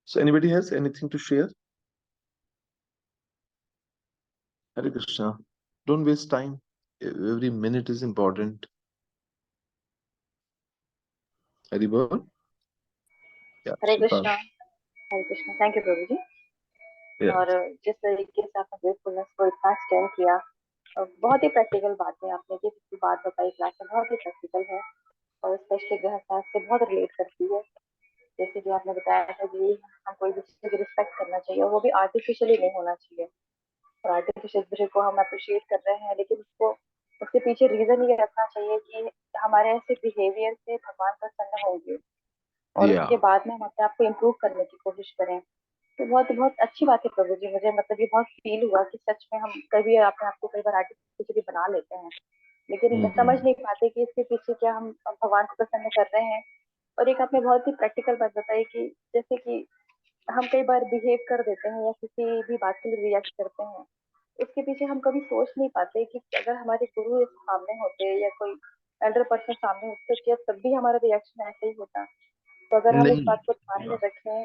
So anybody has anything to share? Hare Krishna. Don't waste time. Every minute is important. Hari Bol. Yeah, Hare Shripas. Krishna. Hare Krishna, thank you Prabhu ji. Yeah. और जिस तरीके से आपने ग्रेटफुलनेस को इतना एक्सटेंड किया, बहुत ही प्रैक्टिकल बातें आपने जिस भी बात बताई क्लास में, बहुत ही प्रैक्टिकल है और स्पेशली गृहस्थ से बहुत रिलेट करती है। जैसे कि आपने बताया था कि हम कोई दूसरे की रिस्पेक्ट करना चाहिए और वो भी आर्टिफिशियली नहीं होना चाहिए। और आर्टिफिशियल दूसरे को हम अप्रिशिएट कर रहे हैं, लेकिन उसको उसके पीछे रीजन ये रखना चाहिए कि हमारे ऐसे बिहेवियर से भगवान प्रसन्न होंगे और उसके Yeah. बाद में हम अपने आप को इम्प्रूव करने की कोशिश करें। तो बहुत बहुत अच्छी बात है प्रभु जी। मुझे मतलब ये बहुत फील हुआ कि सच में हम कभी अपने आप को कई बार आर्टिफिशियली बना लेते हैं, लेकिन समझ Mm-hmm. नहीं पाते कि इसके पीछे क्या हम भगवान को प्रसन्न कर रहे हैं। और एक आपने बहुत ही प्रैक्टिकल बात बताई कि जैसे कि हम कई बार बिहेव कर देते हैं या किसी भी बात के लिए रिएक्ट करते हैं, उसके पीछे हम कभी सोच नहीं पाते कि अगर हमारे गुरु इस सामने होते या कोई एल्डर पर्सन सामने होते तो क्या तब भी हमारा रिएक्शन ऐसे ही होता। तो अगर हम इस नहीं। बात को ध्यान में रखें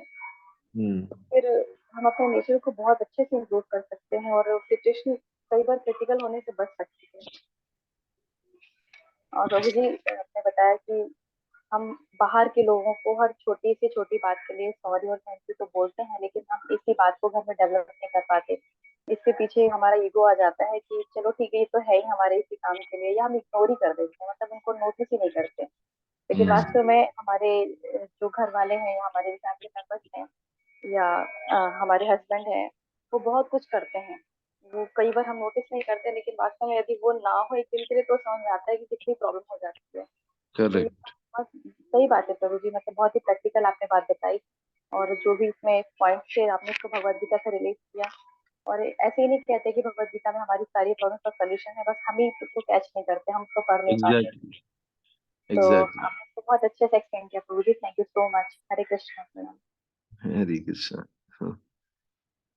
हम्म। तो फिर हम अपने नेचर को बहुत अच्छे से इम्प्रूव कर सकते हैं और सिचुएशन कई बार क्रिटिकल होने से बच सकती है। और प्रभु जी आपने बताया कि हम बाहर के लोगों को हर छोटी से छोटी बात के लिए सॉरी और थैंक यू तो बोलते हैं, लेकिन हम इसी बात को घर में डेवलप नहीं कर पाते। इसके पीछे हमारा ईगो आ जाता है कि चलो ठीक है, ये तो है ही हमारे इसी काम के लिए, या हम इग्नोर ही कर देते हैं, मतलब उनको नोटिस ही नहीं करते। लेकिन हम्म। वास्तव में हमारे जो घर वाले हैं या हमारे फैमिली मेंबर्स हैं या हमारे हस्बैंड हैं, वो बहुत कुछ करते हैं। वो कई बार हम नोटिस नहीं करते, लेकिन वास्तव में यदि वो ना हो एक दिन के लिए तो समझ में आता है कि कितनी प्रॉब्लम हो जाती है। तो ये करेक्ट। बहुत सही बात है प्रभु जी, मतलब बहुत ही प्रैक्टिकल आपने बात बताई। और जो भी इसमें पॉइंट थे आपने उसको भगवत गीता से रिलेट किया। और ऐसे ही नहीं कहते कि भगवत गीता में हमारी सारी प्रॉब्लम का सोल्यूशन है, बस हम ही उसको कैच नहीं करते, हम उसको कर नहीं पाते। एग्जैक्टली। तो एग्जैक्टली। आपने उसको बहुत अच्छे से एक्सप्लेन किया प्रभु ji, thank you so much. हरे कृष्ण। हरे कृष्णा।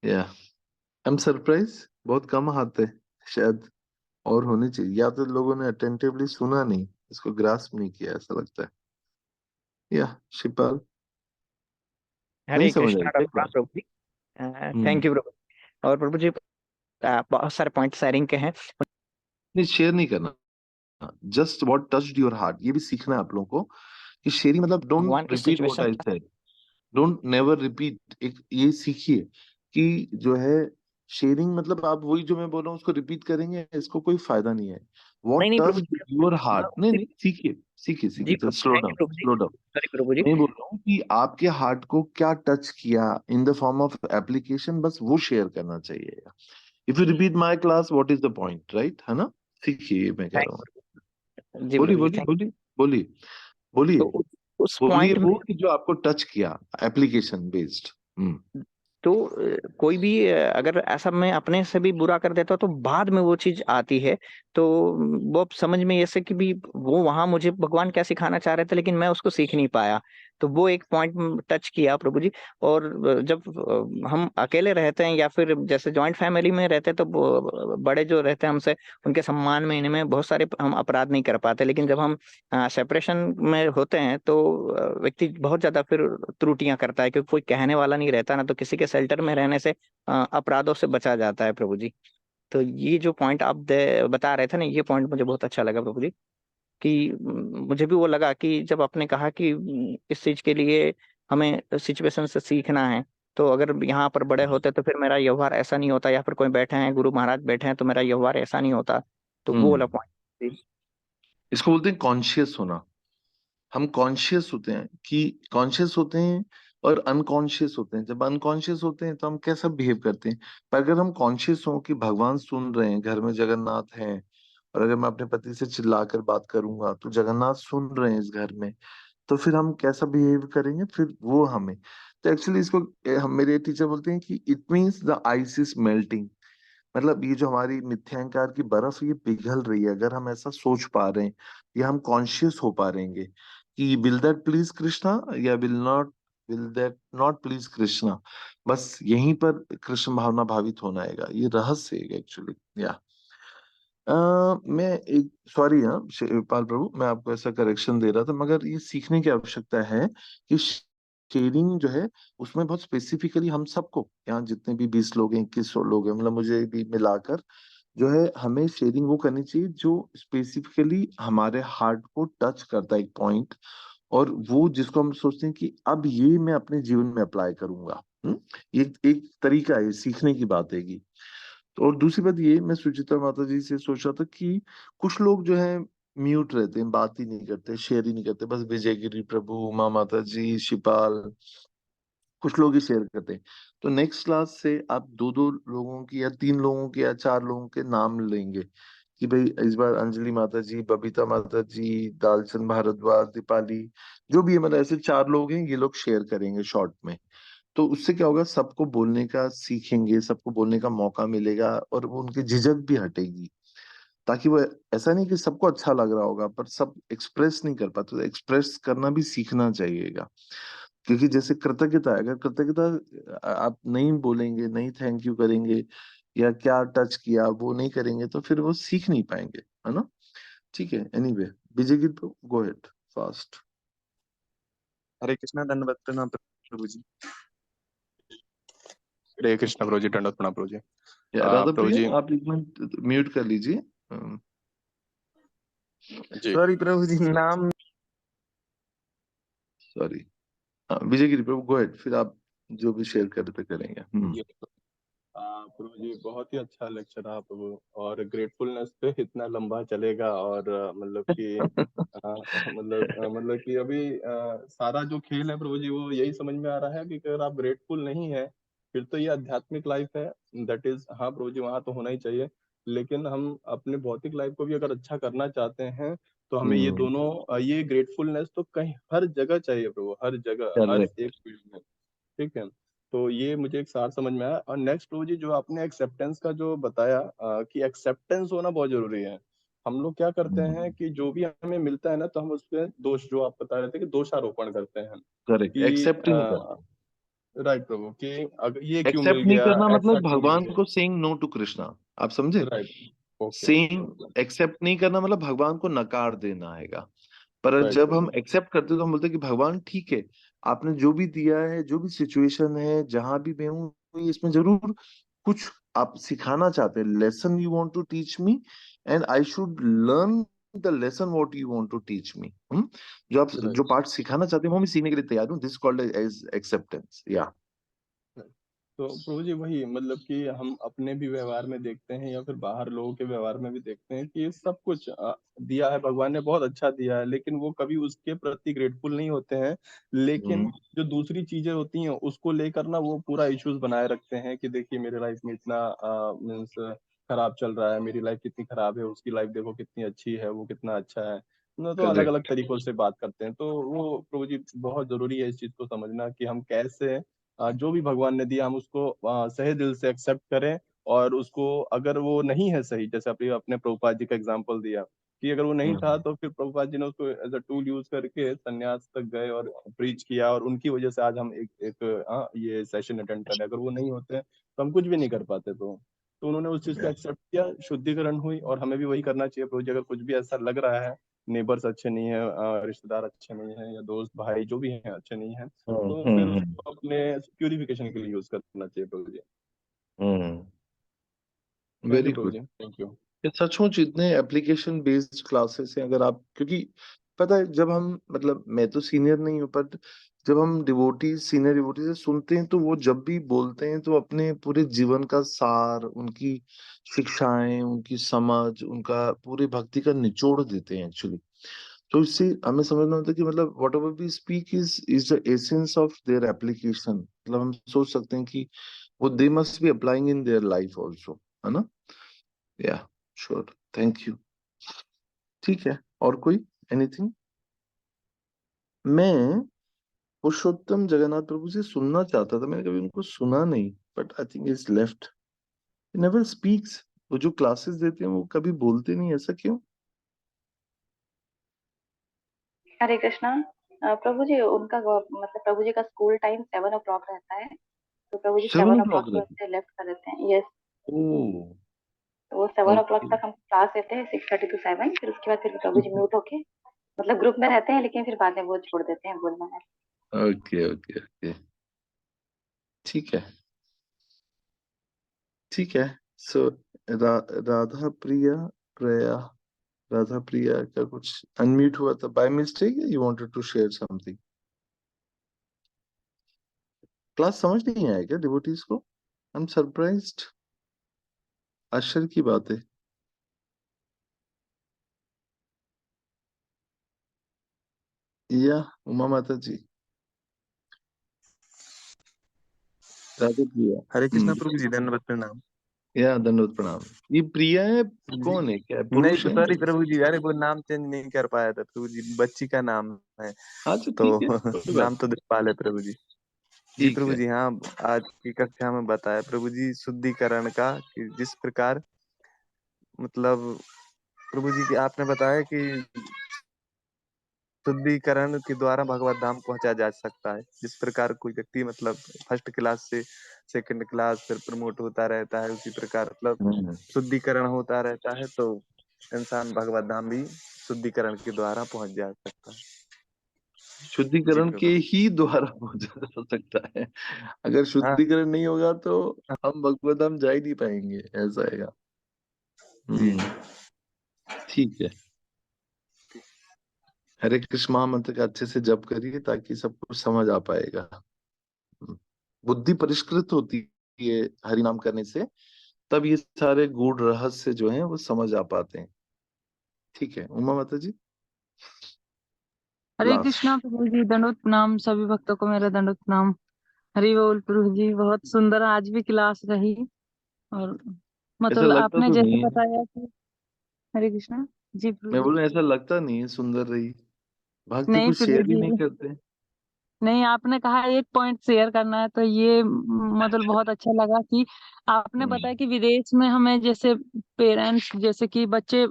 या आई एम सरप्राइज, बहुत कम हाथ है शायद, और होने चाहिए, या तो लोगों ने अटेंटिवली सुना नहीं। इसको ग्रास्प नहीं किया ऐसा लगता है। या शिवपाल, नहीं हरे समझ आई कृष्णा क्या प्रणाम क्या? प्रभु जी। हम्म। थैंक यू प्रभु। और प्रभु जी बहुत सारे पॉइंट शेयरिंग के हैं। नहीं, शेयर नहीं करना, just what touched your heart, ये भी सीखना है आप लोगों को कि शेयरिंग मतलब डोंट भगवान की repeat what situation. I said, don't never repeat. एक ये सीखिए कि जो है शेयरिंग मतलब आप वही जो मैं बोल रहा हूँ उसको रिपीट करेंगे, इसको कोई फायदा नहीं है। नहीं व्हाट नहीं प्रभु टच जी, योर मैं हार्ट, नहीं उसी- नहीं, सीखिए सीखिए जी सीखिए, Prabhu, slow thank you down Prabhu ji. Slow down. Sorry प्रभु जी। मैं बोल रहा हूँ कि आपके हार्ट को क्या टच किया in the form of application, बस वो शेयर करना चाहिए। If you repeat my class what is the point, right है ना? सीखिए, ये मैं कह रहा हूँ। थैंक जी बोलिए प्रभु जी, बोलिए थैंक। बोलिए बोलिए बोलिए। तो उस बोलिए पॉइंट में वो कि जो आपको टच किया एप्लीकेशन बेस्ड। हम्म। तो कोई भी अगर ऐसा मैं अपने से भी बुरा कर देता हूं, तो बाद में वो चीज आती है। तो वो अब समझ में ऐसे कि भी वो वहां मुझे भगवान क्या सिखाना चाह रहे थे, लेकिन मैं उसको सीख नहीं पाया। तो वो एक पॉइंट टच किया प्रभु जी। और जब हम अकेले रहते हैं या फिर जैसे जॉइंट फैमिली में रहते हैं, तो बड़े जो रहते हैं हमसे, उनके सम्मान में इनमें बहुत सारे हम अपराध नहीं कर पाते। लेकिन जब हम सेपरेशन में होते हैं, तो व्यक्ति बहुत ज्यादा फिर त्रुटियां करता है, क्योंकि कोई कहने वाला नहीं रहता ना, तो किसी के शेल्टर में रहने से अपराधों से बचा जाता है प्रभु जी। तो ये जो पॉइंट आप बता रहे थे ना, ये पॉइंट मुझे बहुत अच्छा लगा प्रभु जी। कि मुझे भी वो लगा कि जब आपने कहा कि इस चीज के लिए हमें सिचुएशन से सीखना है, तो अगर यहाँ पर बड़े होते तो फिर मेरा व्यवहार ऐसा नहीं होता, या फिर कोई बैठे हैं, गुरु महाराज बैठे हैं, तो मेरा व्यवहार ऐसा नहीं होता। तो वो वाला हम्म। पॉइंट। इसको बोलते हैं कॉन्शियस होना। हम कॉन्शियस होते हैं कि कॉन्शियस होते हैं और अनकॉन्शियस होते हैं। जब अनकॉन्शियस होते हैं तो हम कैसा बिहेव करते हैं। पर अगर हम कॉन्शियस हों कि भगवान सुन रहे हैं, घर में जगन्नाथ हैं, और अगर मैं अपने पति से चिल्लाकर बात करूंगा तो जगन्नाथ सुन रहे हैं इस घर में, तो फिर हम कैसा बिहेव करेंगे, फिर वो हमें। तो एक्चुअली इसको हम मेरे टीचर बोलते हैं कि it means the ice is melting. मतलब ये जो हमारी मिथ्यांकार की बर्फ ये पिघल रही है, अगर हम ऐसा सोच पा रहे हैं या हम कॉन्शियस हो पा रहेंगे कि विल दैट प्लीज कृष्णा या will that not please Krishna, बस यहीं पर कृष्ण भावना भावित होना आएगा। ये रहस्य है एक्चुअली। या मैं एक सॉरी, हाँ शिवपाल प्रभु, मैं आपको ऐसा करेक्शन दे रहा था, मगर ये सीखने की आवश्यकता है कि शेयरिंग जो है उसमें बहुत स्पेसिफिकली हम सबको, यहाँ जितने भी 20 लोग हैं, 21 लोग हैं, मतलब मुझे भी मिलाकर जो है, हमें शेयरिंग वो करनी चाहिए जो स्पेसिफिकली हमारे हार्ट को टच करता है, एक पॉइंट, और वो जिसको हम सोचते हैं कि अब ये मैं अपने जीवन में अप्लाई करूंगा। ये एक तरीका है, सीखने की बात है। तो और दूसरी बात ये, मैं सुचित्रा माता जी से सोच रहा था कि कुछ लोग जो है म्यूट रहते हैं, बात ही नहीं करते, शेयर ही नहीं करते, बस विजयगिरी प्रभु, उमा माता जी, शिपाल, कुछ लोग ही शेयर करते हैं। तो नेक्स्ट क्लास से आप दो दो लोगों की या तीन लोगों के या चार लोगों के नाम लेंगे कि भाई इस बार अंजलि माता जी, बबीता माता जी, दालचंद भारद्वाज, दीपाली, जो भी है, मतलब ऐसे चार लोग हैं, ये लोग शेयर करेंगे शॉर्ट में। तो उससे क्या होगा, सबको बोलने का सीखेंगे, सबको बोलने का मौका मिलेगा, और वो उनकी झिझक भी हटेगी। ताकि वो, ऐसा नहीं कि सबको अच्छा लग रहा होगा पर सब एक्सप्रेस नहीं कर पाते, तो एक्सप्रेस करना भी सीखना चाहिएगा। क्योंकि जैसे कृतज्ञता है, अगर कृतज्ञता आप नहीं बोलेंगे, नहीं थैंक यू करेंगे, या क्या टच किया वो नहीं करेंगे, तो फिर वो सीख नहीं पाएंगे, है ना? ठीक है, एनीवे, विजय गीत, गो हेड फास्ट। हरे कृष्णा, दंडवत प्रणाम प्रभु जी। हरे कृष्णा प्रभु जी, दंडवत प्रणाम प्रभु जी। राधा प्रभु जी। प्रिया, आप एक मिनट म्यूट कर लीजिए। जी सॉरी प्रभु जी, नाम। सॉरी। हाँ, विजय गिरी प्रभु, गो हेड, फिर आप जो भी शेयर करते करेंगे। जी। प्रभु जी, बहुत ही अच्छा लेक्चर रहा प्रभु। और ग्रेटफुलनेस पे इतना लंबा चलेगा, और मतलब कि मतलब कि अभी सारा जो खेल है प्रभु जी, वो यही समझ में आ रहा है कि अगर आप ग्रेटफुल नहीं है, फिर तो ये आध्यात्मिक लाइफ है, दैट इज, हाँ प्रभु जी, वहाँ तो होना ही चाहिए। लेकिन हम अपने भौतिक लाइफ को भी अगर अच्छा करना चाहते हैं, तो हमें ये हम्म। दोनों, ये ग्रेटफुलनेस तो कहीं हर जगह चाहिए प्रभु, हर जगह, हर करेक्ट। एक फील्ड में। ठीक है। तो ये मुझे एक सार समझ में आया। और नेक्स्ट वो जी, जो आपने एक्सेप्टेंस का जो बताया, कि एक्सेप्टेंस होना बहुत जरूरी है। हम लोग क्या करते हैं कि जो भी हमें मिलता है ना, तो हम उस पे दोष, जो आप बता रहे थे कि दोषारोपण करते हैं करेक्ट, कि एक्सेप्ट ही नहीं करते। राइट प्रभु, कि अगर ये क्यों मिल एक्सेप्ट नहीं गया, करना ऐसा मतलब क्यों मिल भगवान गया। को सेइंग नो टू कृष्णा, आप समझे? राइट। ओके। सेम एक्सेप्ट नहीं करना मतलब भगवान को नकार देना हैगा। पर राइट जब राइट। हम एक्सेप्ट करते हैं तो हम बोलते हैं कि भगवान ठीक है, आपने जो भी दिया है, जो भी सिचुएशन है, जहां भी मैं हूँ, इसमें जरूर कुछ आप सिखाना चाहते हैं, lesson you want to teach me, and I should learn the lesson what you want to teach me. जो आप राइट। जो पार्ट सिखाना चाहते हैं वो मैं सीखने के लिए तैयार हूँ। This called as acceptance. या तो प्रभु जी वही मतलब कि हम अपने भी व्यवहार में देखते हैं या फिर बाहर लोगों के व्यवहार में भी देखते हैं कि ये सब कुछ दिया है भगवान ने, बहुत अच्छा दिया है, लेकिन वो कभी उसके प्रति ग्रेटफुल नहीं होते हैं। लेकिन जो दूसरी चीजें होती हैं उसको लेकर ना वो पूरा इश्यूज बनाए रखते हैं कि देखिए मेरे लाइफ में इतना मीन्स खराब चल रहा है, मेरी लाइफ कितनी खराब है, उसकी लाइफ देखो कितनी अच्छी है, वो कितना अच्छा है। तो अलग अलग करेक्ट। तरीकों से बात करते हैं। तो वो प्रभु जी बहुत जरूरी है इस चीज को समझना कि हम कैसे जो भी भगवान ने दिया हम उसको सही दिल से एक्सेप्ट करें। और उसको अगर वो नहीं है सही, जैसे अपने अपने प्रभुपाद जी का एग्जांपल दिया कि अगर वो नहीं था तो फिर प्रभुपाद जी ने उसको एज अ टूल यूज करके संन्यास तक गए और प्रीच किया, और उनकी वजह से आज हम एक ये सेशन अटेंड कर रहे हैं। अगर वो नहीं होते तो हम कुछ भी नहीं कर पाते। तो उन्होंने उस चीज को एक्सेप्ट किया, शुद्धिकरण हुई, और हमें भी वही करना चाहिए प्रभु जी। अगर कुछ भी ऐसा लग रहा है, नेबर्स अच्छे नहीं है, रिश्तेदार अच्छे नहीं है, या दोस्त भाई जो भी हैं अच्छे नहीं है, तो फिर उसको अपने प्यूरिफिकेशन के लिए यूज करना चाहिए Prabhu ji. Thank very you Prabhu good. जी, थैंक यू। ये सचमुच इतने एप्लीकेशन बेस्ड क्लासेस हैं। अगर आप, क्योंकि पता है जब हम, मतलब मैं तो सीनियर नहीं हूँ, पर जब हम डिवोटीज, सीनियर डिवोटी से सुनते हैं तो वो जब भी बोलते हैं तो अपने पूरे जीवन का सार, उनकी शिक्षाएं, उनकी समझ, उनका पूरे भक्ति का निचोड़ देते हैं एक्चुअली। तो इससे हमें समझना होता है कि मतलब whatever we speak is the essence of their application. मतलब हम सोच सकते हैं कि वो they must be applying in their life also, है ना? या श्योर, थैंक यू। ठीक है, और कोई, एनीथिंग? मैं पुरुषोत्तम जगन्नाथ प्रभु से सुनना चाहता था, मैंने कभी उनको सुना नहीं, but I think is left, never speaks. वो जो क्लासेस देते हैं वो कभी बोलते नहीं, ऐसा क्यों? हरे कृष्णा। प्रभु जी उनका मतलब प्रभु जी का स्कूल टाइम 7 o'clock रहता है, तो प्रभु जी सेवन 7 o'clock o'clock में रहते? उससे लेफ्ट कर देते हैं। यस। ओह, तो वो 7 o'clock ओके तक हम क्लास लेते हैं, 6:30 to 7। फिर उसके बाद फिर प्रभु जी म्यूट होके मतलब ग्रुप में रहते हैं, लेकिन फिर बाद में वो छोड़ देते हैं बोलना है। ओके ओके ओके, ठीक है ठीक है। सो राधा प्रिया, प्रिया, राधा प्रिया का कुछ अनम्यूट हुआ था by mistake, you wanted to share something? Class समझ नहीं आया क्या डिवोटीज को? आई एम सरप्राइज्ड, आश्चर्य की बात है। या उमा माता जी, राधे प्रिया। हरे कृष्णा प्रभु जी, दंडवत प्रणाम। या दंडवत प्रणाम। ये प्रिया है, जी कौन है, क्या है, नहीं पुरुष है? सॉरी प्रभु जी, अरे वो नाम चेंज नहीं कर पाया था प्रभु जी, बच्ची का नाम है अच्छा तो ठीक है, कोई बात नाम तो दिलपाल है प्रभु जी। जी ठीक प्रभु है। जी, हाँ आज की कक्षा में बताया प्रभु जी शुद्धिकरण का, कि जिस प्रकार मतलब प्रभु जी की आपने बताया कि शुद्धिकरण के द्वारा भगवत धाम पहुंचा जा सकता है। जिस प्रकार कोई व्यक्ति मतलब फर्स्ट क्लास से सेकंड क्लास फिर प्रमोट होता रहता है, उसी प्रकार मतलब हम्म, शुद्धिकरण होता रहता है, तो इंसान भगवत धाम भी शुद्धिकरण के द्वारा पहुंच जा सकता है। जी शुद्धिकरण के प्रभु। ही द्वारा पहुंचा जा सकता है। अगर हाँ शुद्धिकरण नहीं होगा तो हम भगवत धाम जा ही नहीं पाएंगे, ऐसा है। जी हम्म, जी। ठीक है। हरे कृष्ण महामंत्र का अच्छे से जप करिए ताकि सब कुछ समझ आ पाएगा। बुद्धि परिष्कृत होती है हरि नाम करने से, तब ये सारे गूढ़ रहस्य जो हैं वो समझ आ पाते हैं। ठीक है उमा माता जी, हरे लास्ट। कृष्णा प्रभु जी, दंडवत प्रणाम। सभी भक्तों को मेरा दंडवत प्रणाम। हरि बोल प्रभु जी, बहुत सुंदर आज भी क्लास रही। और ऐसा मतलब लगता आपने तो जैसे नहीं है, बताया कि हरे कृष्णा। जी प्रभु मैं जी। बोल रहा ऐसा लगता नहीं है सुंदर रही, भक्त नहीं कुछ प्रभु शेयर ही जी, नहीं करते। नहीं आपने कहा एक पॉइंट शेयर करना है, तो ये मतलब बहुत अच्छा लगा कि आपने बताया हम्म कि विदेश में हमें जैसे पेरेंट्स, जैसे कि बच्चे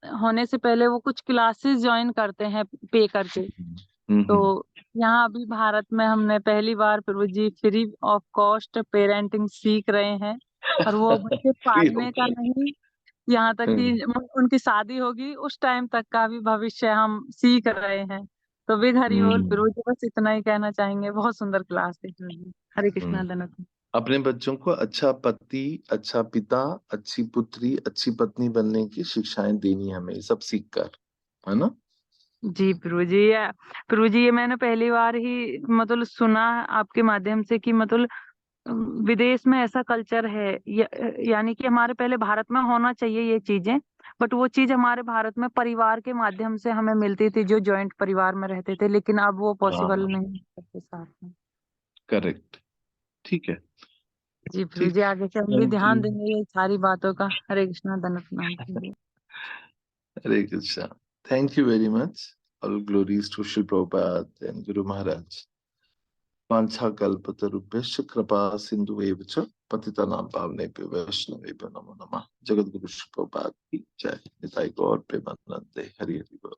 होने से पहले वो कुछ क्लासेस ज्वाइन करते हैं पे करके। तो हम्म। यहाँ अभी भारत में हमने पहली बार प्रभु जी फ्री ऑफ कॉस्ट पेरेंटिंग सीख रहे हैं। और वो बच्चे फ्री ऑफ पालने का नहीं, यहाँ तक कि उनकी शादी होगी उस टाइम तक का भी भविष्य हम सीख रहे हैं। तो बिग हरि बोल हम्म, गुरुजी, बस इतना ही कहना चाहेंगे। बहुत सुंदर क्लास है गुरुजी। हरे कृष्णा हम्म। धनक। अपने बच्चों को अच्छा पति, अच्छा पिता, अच्छी पुत्री, अच्छी पत्नी बनने की शिक्षाएं देनी है हमें, ये सब सीख कर, है ना? जी प्रभु जी ये मैंने पहली बार ही मतलब सुना आपके माध्यम से कि मतलब विदेश में ऐसा कल्चर है, यानी कि हमारे पहले भारत में होना चाहिए ये चीजें, बट वो चीज हमारे भारत में परिवार के माध्यम से हमें मिलती थी, जो जॉइंट परिवार में रहते थे, लेकिन अब वो पॉसिबल हाँ, नहीं है सबके साथ में। करेक्ट। ठीक है। जी प्रभु ठीक। जी, आगे से हम भी थैंक ध्यान यू। देंगे ये सारी बातों का। हरे कृष्णा धनक नाम कीजिए। Hare Krishna. Thank you very much. All glories to Shri Prabhupada and Guru Maharaj. वाञ्छाकल्पतरुभ्यश्च कृपा सिन्धुएव च पतितानां पावनेभ्यो वैष्णवेभ्यो नमो नमः। जगद्गुरु श्री प्रभुपाद की जय। निताई गौर प्रेमानंदे। हरि हरि बोल।